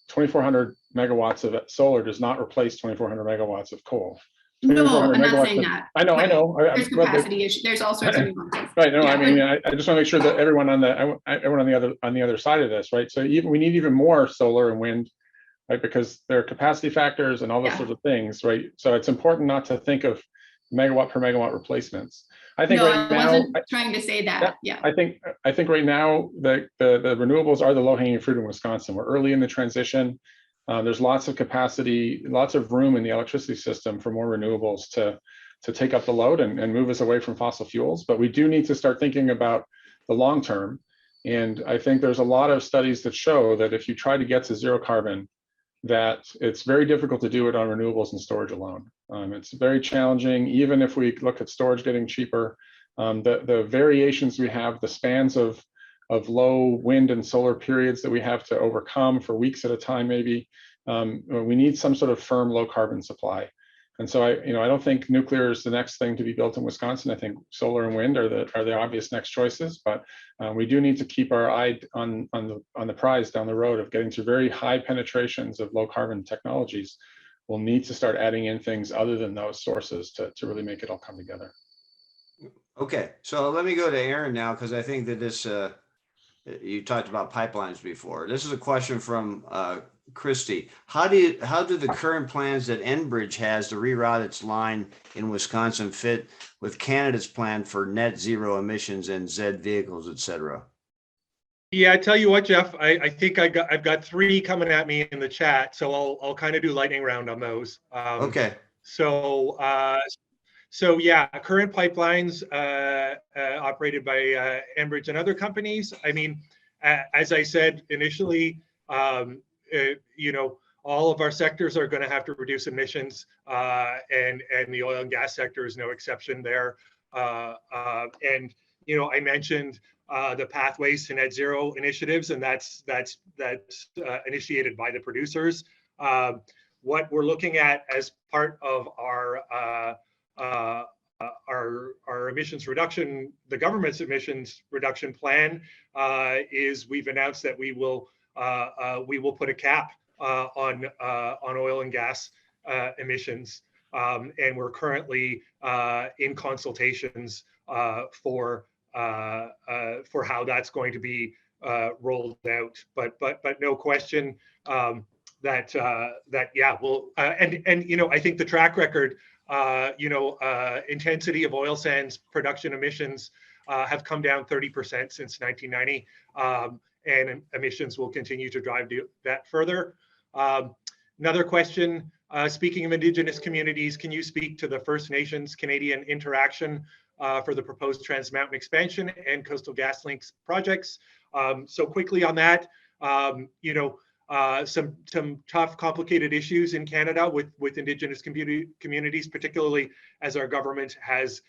2,400 megawatts of solar does not replace 2,400 megawatts of coal. No, I'm not saying that. I know. There's capacity issues. There's all sorts of nuances. Right. No, Yeah, I mean, I just want to make sure that everyone on the other side of this, right? So we need even more solar and wind, right? Because there are capacity factors and all those sorts of things, right? So it's important not to think of megawatt per megawatt replacements. I think I wasn't trying to say that. Yeah. I think right now the renewables are the low-hanging fruit in Wisconsin. We're early in the transition. There's lots of capacity, lots of room in the electricity system for more renewables to take up the load and move us away from fossil fuels. But we do need to start thinking about the long term. And I think there's a lot of studies that show that if you try to get to zero carbon, that it's very difficult to do it on renewables and storage alone. It's very challenging, even if we look at storage getting cheaper. The variations we have, the spans of low wind and solar periods that we have to overcome for weeks at a time, maybe, we need some sort of firm low carbon supply. And so I don't think nuclear is the next thing to be built in Wisconsin. I think solar and wind are the obvious next choices, but we do need to keep our eye on the prize down the road of getting to very high penetrations of low carbon technologies. We'll need to start adding in things other than those sources to really make it all come together. Okay, so let me go to Aaron now, because I think that this, you talked about pipelines before. This is a question from Christy. How do the current plans that Enbridge has to reroute its line in Wisconsin fit with Canada's plan for net zero emissions and ZED vehicles, et cetera? Yeah, I tell you what, Jeff, I think I've got three coming at me in the chat, so I'll kind of do lightning round on those. Okay. So yeah, current pipelines operated by Enbridge and other companies. I mean, as I said initially, all of our sectors are going to have to reduce emissions, and the oil and gas sector is no exception there. And I mentioned the Pathways to Net Zero initiatives, and that's initiated by the producers. What we're looking at as part of our emissions reduction, the government's emissions reduction plan, is we've announced that we will put a cap on oil and gas emissions, and we're currently in consultations for how that's going to be rolled out. But no question that yeah, well, and I think the track record, intensity of oil sands production emissions have come down 30% since 1990, and emissions will continue to drive that further. Another question, speaking of Indigenous communities, can you speak to the First Nations Canadian interaction for the proposed Trans Mountain expansion and Coastal GasLink projects? So quickly on that, some tough, complicated issues in Canada with Indigenous communities, particularly as our government has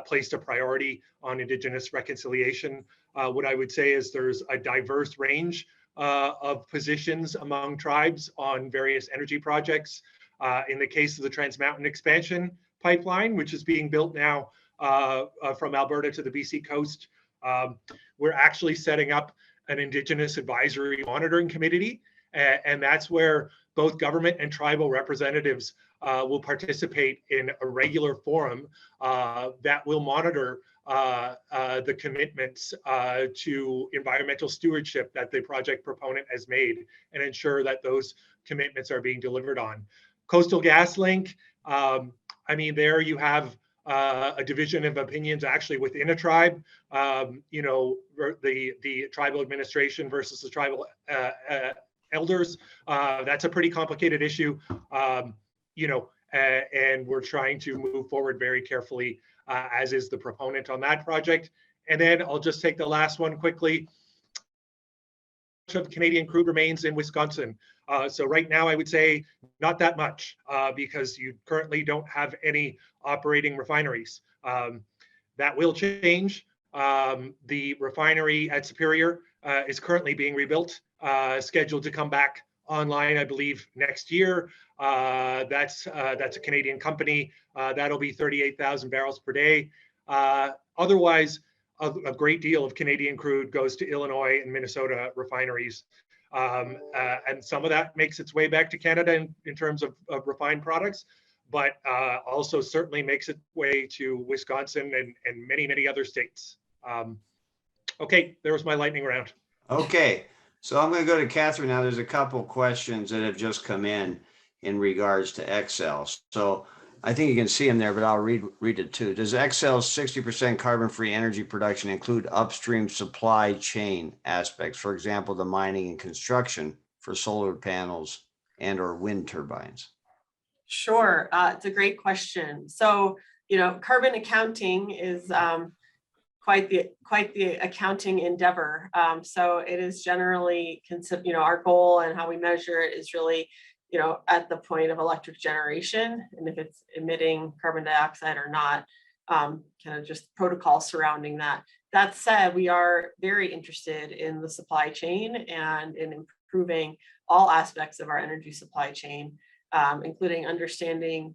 placed a priority on Indigenous reconciliation. What I would say is there's a diverse range of positions among tribes on various energy projects. In the case of the Trans Mountain expansion pipeline, which is being built now from Alberta to the BC coast, we're actually setting up an Indigenous advisory monitoring committee, and that's where both government and tribal representatives will participate in a regular forum that will monitor the commitments to environmental stewardship that the project proponent has made and ensure that those commitments are being delivered on. Coastal GasLink, I mean, there you have a division of opinions actually within a tribe, the tribal administration versus the tribal elders. That's a pretty complicated issue, and we're trying to move forward very carefully, as is the proponent on that project. And then I'll just take the last one quickly. Of Canadian crude remains in Wisconsin. So right now I would say not that much because you currently don't have any operating refineries. That will change. The refinery at Superior is currently being rebuilt, scheduled to come back online, I believe, next year. That's a Canadian company. That'll be 38,000 barrels per day. Otherwise, a great deal of Canadian crude goes to Illinois and Minnesota refineries. And some of that makes its way back to Canada in terms of refined products, but also certainly makes its way to Wisconsin and many, many other states. Okay, there was my lightning round. Okay, so I'm going to go to Catherine now. There's a couple questions that have just come in regards to Xcel. So I think you can see them there, but I'll read it too. Does Xcel's 60% carbon-free energy production include upstream supply chain aspects? For example, the mining and construction for solar panels and or wind turbines? Sure, it's a great question. So, carbon accounting is quite the accounting endeavor. So it is generally our goal and how we measure it is really at the point of electric generation, and if it's emitting carbon dioxide or not, kind of just protocol surrounding that. That said, we are very interested in the supply chain and in improving all aspects of our energy supply chain, including understanding,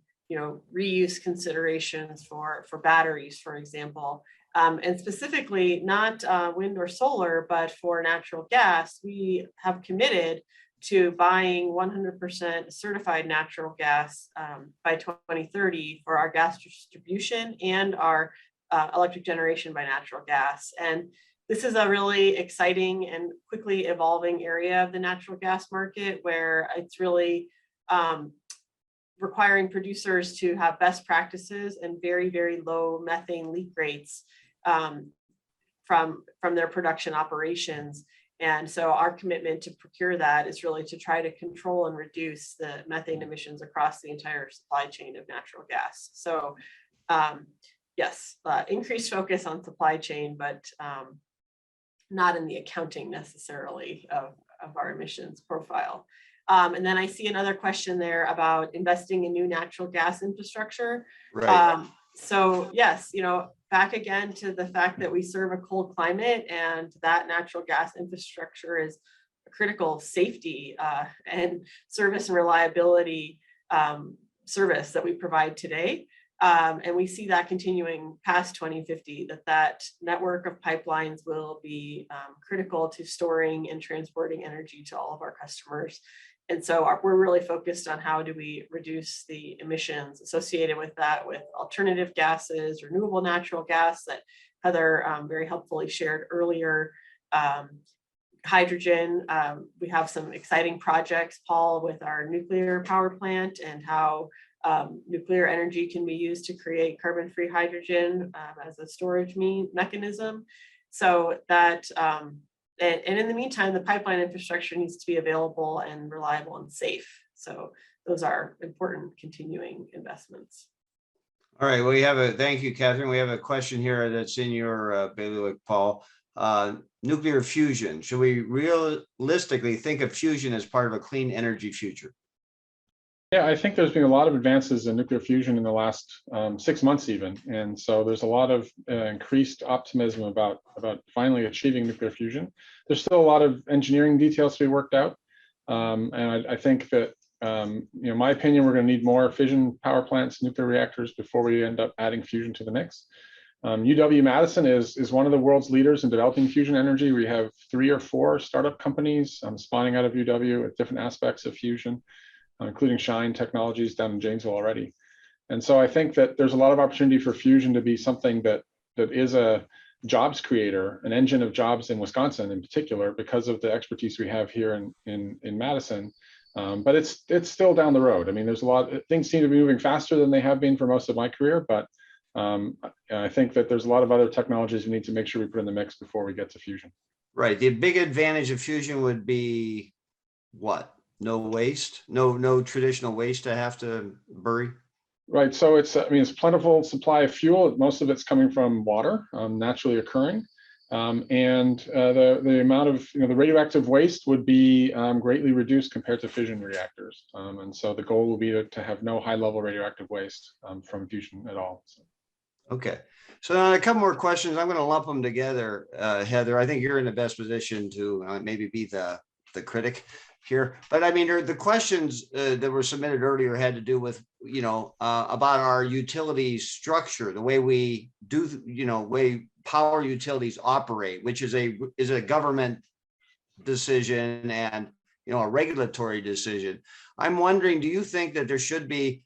reuse considerations for batteries, for example, and specifically not wind or solar, but for natural gas. We have committed to buying 100% certified natural gas by 2030 for our gas distribution and our electric generation by natural gas. And this is a really exciting and quickly evolving area of the natural gas market where it's really requiring producers to have best practices and very, very low methane leak rates from their production operations. And so our commitment to procure that is really to try to control and reduce the methane emissions across the entire supply chain of natural gas. So yes, increased focus on supply chain, but not in the accounting necessarily of our emissions profile. And then I see another question there about investing in new natural gas infrastructure. Right. So yes, back again to the fact that we serve a cold climate and that natural gas infrastructure is a critical safety and service and reliability service that we provide today. And we see that continuing past 2050, that network of pipelines will be critical to storing and transporting energy to all of our customers. And so we're really focused on how do we reduce the emissions associated with that with alternative gases, renewable natural gas that Heather very helpfully shared earlier, hydrogen. We have some exciting projects, Paul, with our nuclear power plant and how Nuclear energy can be used to create carbon-free hydrogen as a storage mechanism. So that, and in the meantime, the pipeline infrastructure needs to be available and reliable and safe. So those are important continuing investments. All right, well, thank you, Catherine. We have a question here that's in your bailiwick, Paul. Nuclear fusion. Should we realistically think of fusion as part of a clean energy future? Yeah, I think there's been a lot of advances in nuclear fusion in the last 6 months even. And so there's a lot of increased optimism about finally achieving nuclear fusion. There's still a lot of engineering details to be worked out. And I think that, my opinion, we're going to need more fission power plants, nuclear reactors before we end up adding fusion to the mix. UW-Madison is one of the world's leaders in developing fusion energy. We have 3 or 4 startup companies spawning out of UW at different aspects of fusion, including Shine Technologies down in Janesville already. And so I think that there's a lot of opportunity for fusion to be something that is a jobs creator, an engine of jobs in Wisconsin in particular, because of the expertise we have here in Madison. But it's still down the road. I mean, there's a lot, things seem to be moving faster than they have been for most of my career, but I think that there's a lot of other technologies we need to make sure we put in the mix before we get to fusion. Right. The big advantage of fusion would be what? No waste, no traditional waste to have to bury. Right. So it's plentiful supply of fuel. Most of it's coming from water, naturally occurring. And the amount of the radioactive waste would be greatly reduced compared to fission reactors. And so the goal will be to have no high level radioactive waste from fusion at all. So. Okay. So now a couple more questions. I'm going to lump them together, Heather. I think you're in the best position to maybe be the critic here. But I mean, the questions that were submitted earlier had to do with, about our utility structure, the way we do, way power utilities operate, which is a government decision and, a regulatory decision. I'm wondering, do you think that there should be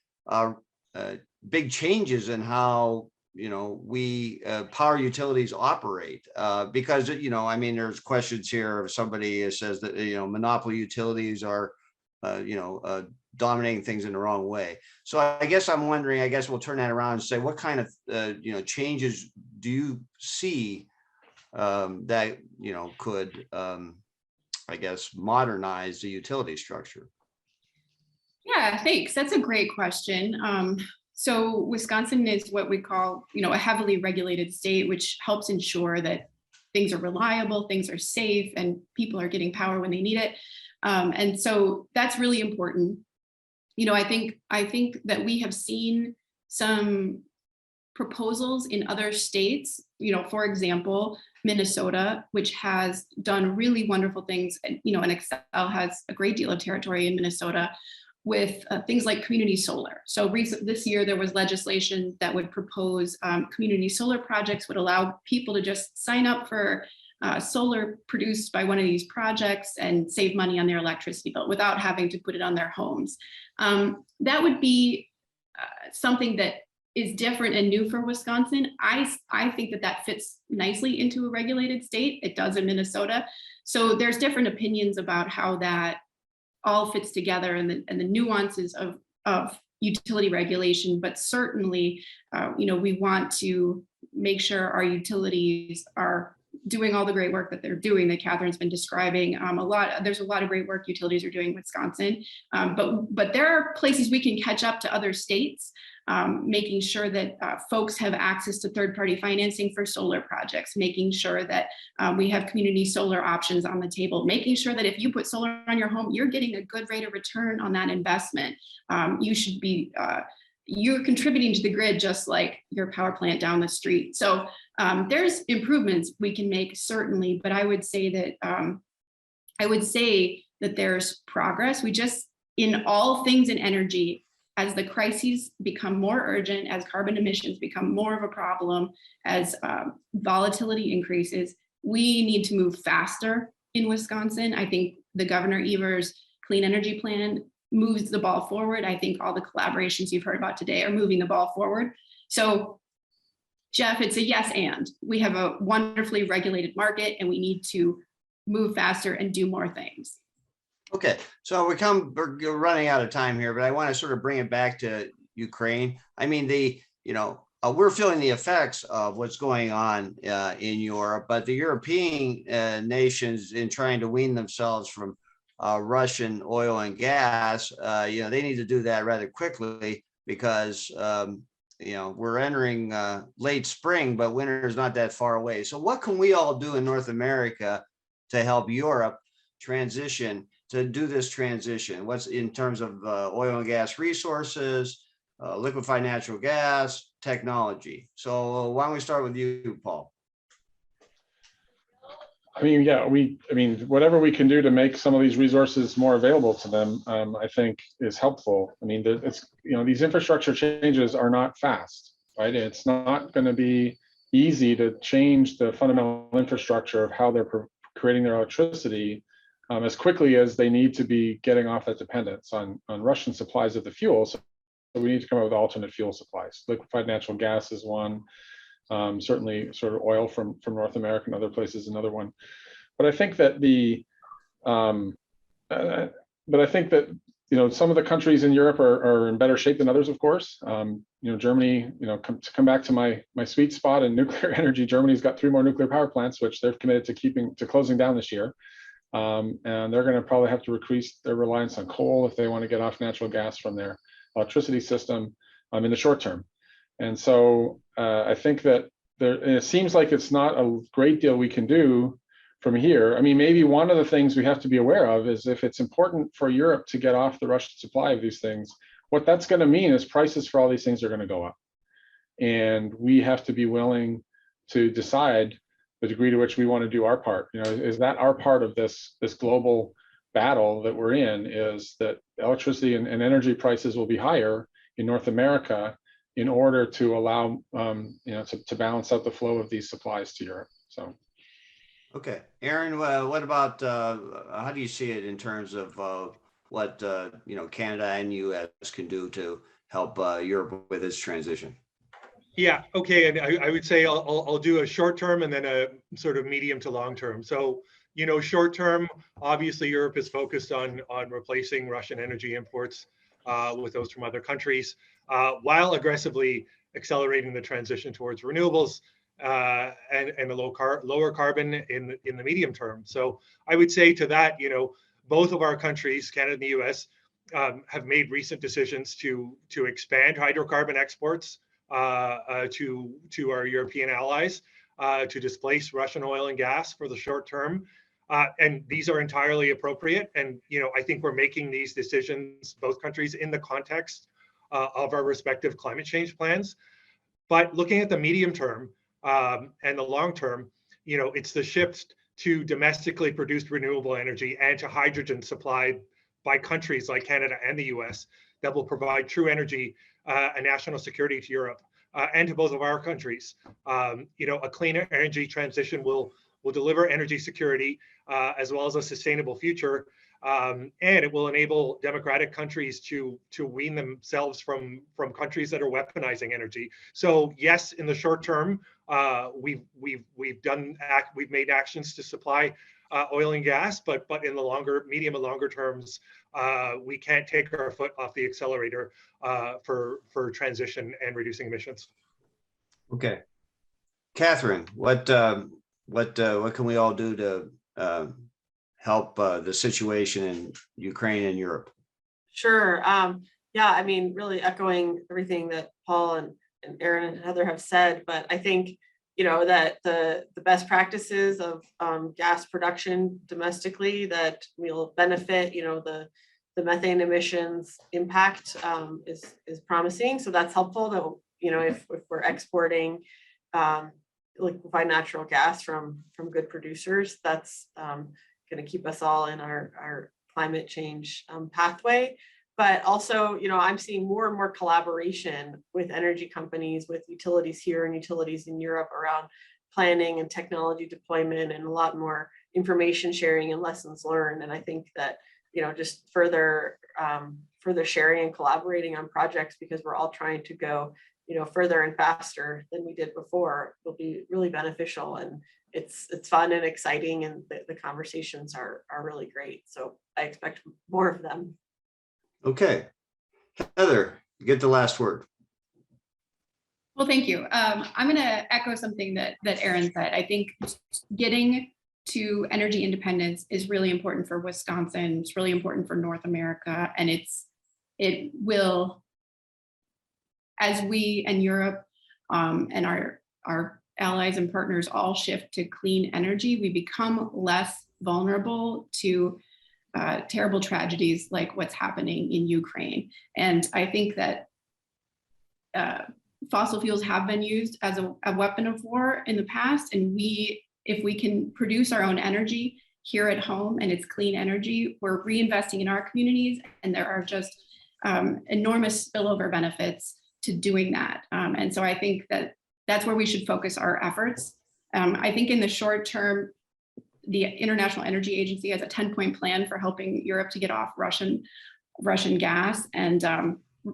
big changes in how we power utilities operate, because there's questions here if somebody says that monopoly utilities are dominating things in the wrong way. So I guess I'm wondering, I guess we'll turn that around and say, what kind of changes do you see that could I guess modernize the utility structure? Yeah, thanks. That's a great question. So Wisconsin is what we call, a heavily regulated state, which helps ensure that things are reliable, things are safe, and people are getting power when they need it. And so that's really important. I think that we have seen some proposals in other states, for example, Minnesota, which has done really wonderful things, and Xcel has a great deal of territory in Minnesota with things like community solar. So this year there was legislation that would propose community solar projects would allow people to just sign up for solar produced by one of these projects and save money on their electricity bill without having to put it on their homes. That would be something that is different and new for Wisconsin. I think that fits nicely into a regulated state. It does in Minnesota. So there's different opinions about how that all fits together and the nuances of utility regulation, but certainly, we want to make sure our utilities are doing all the great work that they're doing that Catherine's been describing. There's a lot of great work utilities are doing in Wisconsin, but there are places we can catch up to other states, making sure that folks have access to third-party financing for solar projects, making sure that we have community solar options on the table, making sure that if you put solar on your home, you're getting a good rate of return on that investment. You should be you're contributing to the grid just like your power plant down the street. So there's improvements we can make, certainly, but I would say that there's progress. We just, in all things in energy, as the crises become more urgent, as carbon emissions become more of a problem, as volatility increases, we need to move faster in Wisconsin. I think the Governor Evers' Clean Energy Plan moves the ball forward. I think all the collaborations you've heard about today are moving the ball forward. So, Jeff, it's a yes and. We have a wonderfully regulated market and we need to move faster and do more things. Okay, so we're running out of time here, but I want to sort of bring it back to, Ukraine. I mean, we're feeling the effects of what's going on in Europe, but the European nations, in trying to wean themselves from Russian oil and gas, they need to do that rather quickly, because we're entering late spring, but winter is not that far away. So what can we all do in North America to help Europe to do this transition? What's in terms of oil and gas resources, liquefied natural gas, technology? So why don't we start with you, Paul? I mean, yeah, whatever we can do to make some of these resources more available to them, I think is helpful. I mean, these infrastructure changes are not fast, right? It's not going to be easy to change the fundamental infrastructure of how they're creating their electricity as quickly as they need to be getting off that dependence on Russian supplies of the fuel. So we need to come up with alternate fuel supplies. Liquefied natural gas is one. Certainly sort of oil from North America and other places, another one. But I think that some of the countries in Europe are in better shape than others, of course. Germany, to come back to my sweet spot in nuclear energy, Germany's got 3 more nuclear power plants, which they're committed to closing down this year. And they're going to probably have to increase their reliance on coal if they want to get off natural gas from their electricity system in the short term. And so I think that it seems like it's not a great deal we can do from here. I mean, maybe one of the things we have to be aware of is, if it's important for Europe to get off the Russian supply of these things, what that's going to mean is prices for all these things are going to go up. And we have to be willing to decide the degree to which we want to do our part. Is that our part of this global battle that we're in, is that electricity and energy prices will be higher in North America in order to allow to balance out the flow of these supplies to Europe. So, okay, Aaron, what about how do you see it in terms of what Canada and U.S. can do to help Europe with its transition? Yeah, okay, and I would say I'll do a short term and then a sort of medium to long term. So, short term, obviously Europe is focused on replacing Russian energy imports with those from other countries, while aggressively accelerating the transition towards renewables and a lower carbon in the medium term. So I would say to that, both of our countries, Canada and the US, have made recent decisions to expand hydrocarbon exports to our European allies to displace Russian oil and gas for the short term. And these are entirely appropriate. And, I think we're making these decisions, both countries, in the context of our respective climate change plans. But looking at the medium term and the long term, it's the shift to domestically produced renewable energy and to hydrogen supplied by countries like Canada and the US that will provide true energy and national security to Europe and to both of our countries. A cleaner energy transition will deliver energy security as well as a sustainable future, and it will enable democratic countries to wean themselves from countries that are weaponizing energy. So yes, in the short term, we've made actions to supply oil and gas, but in the medium and longer terms, we can't take our foot off the accelerator for transition and reducing emissions. Okay, Catherine, what can we all do to help the situation in Ukraine and Europe? Sure. Yeah, I mean, really echoing everything that Paul and Aaron and Heather have said, but I think, that the best practices of gas production domestically that will benefit, the methane emissions impact is promising. So that's helpful that, if we're exporting liquefied natural gas from good producers, that's going to keep us all in our climate change pathway. But also, I'm seeing more and more collaboration with energy companies, with utilities here and utilities in Europe around planning and technology deployment, and a lot more information sharing and lessons learned. And I think that, just further sharing and collaborating on projects, because we're all trying to go, further and faster than we did before, will be really beneficial. And it's fun and exciting, and the conversations are really great. So I expect more of them. Okay, Heather, get the last word. Well, thank you. I'm going to echo something that Aaron said. I think getting to energy independence is really important for Wisconsin. It's really important for North America, and it will, as we and Europe and our allies and partners all shift to clean energy, we become less vulnerable to terrible tragedies like what's happening in Ukraine. And I think that fossil fuels have been used as a weapon of war in the past, and if we can produce our own energy here at home and it's clean energy, we're reinvesting in our communities, and there are just enormous spillover benefits to doing that. And so I think that that's where we should focus our efforts. I think in the short term, the International Energy Agency has a 10-point plan for helping Europe to get off Russian gas, and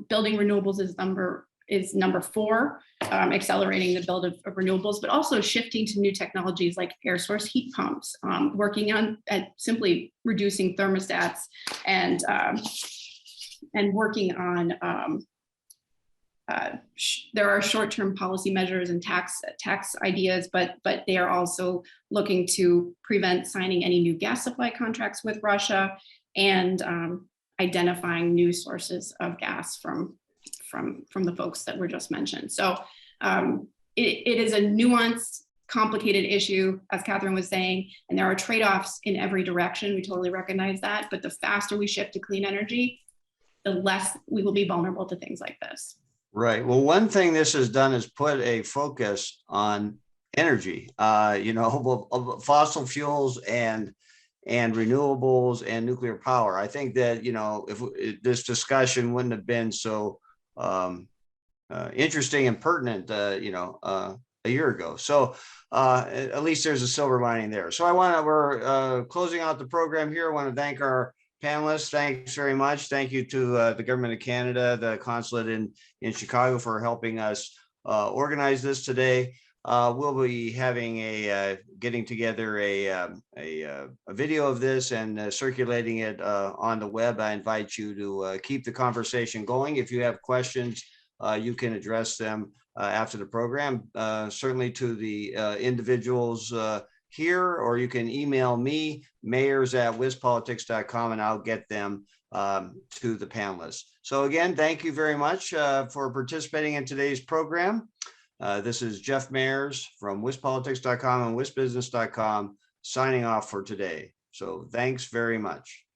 building renewables is number 4, accelerating the build of renewables, but also shifting to new technologies like air source heat pumps, working on simply reducing thermostats, and working on there are short-term policy measures and tax ideas, but they are also looking to prevent signing any new gas supply contracts with Russia, and identifying new sources of gas from the folks that were just mentioned. So it is a nuanced, complicated issue, as Catherine was saying, and there are trade-offs in every direction. We totally recognize that, but the faster we shift to clean energy, the less we will be vulnerable to things like this. Right. Well, one thing this has done is put a focus on energy, fossil fuels and renewables and nuclear power. I think that, if this discussion wouldn't have been so interesting and pertinent, a year ago. So at least there's a silver lining there. So we're closing out the program here. I want to thank our panelists. Thanks very much. Thank you to the government of Canada, the consulate in Chicago, for helping us organize this today. We'll be having getting together a video of this and circulating it on the web. I invite you to keep the conversation going. If you have questions, you can address them after the program, certainly to the individuals here, or you can email me, mayors@wispolitics.com, and I'll get them to the panelists. So again, thank you very much for participating in today's program. This is Jeff Mayers from wispolitics.com and wisbusiness.com signing off for today. So thanks very much.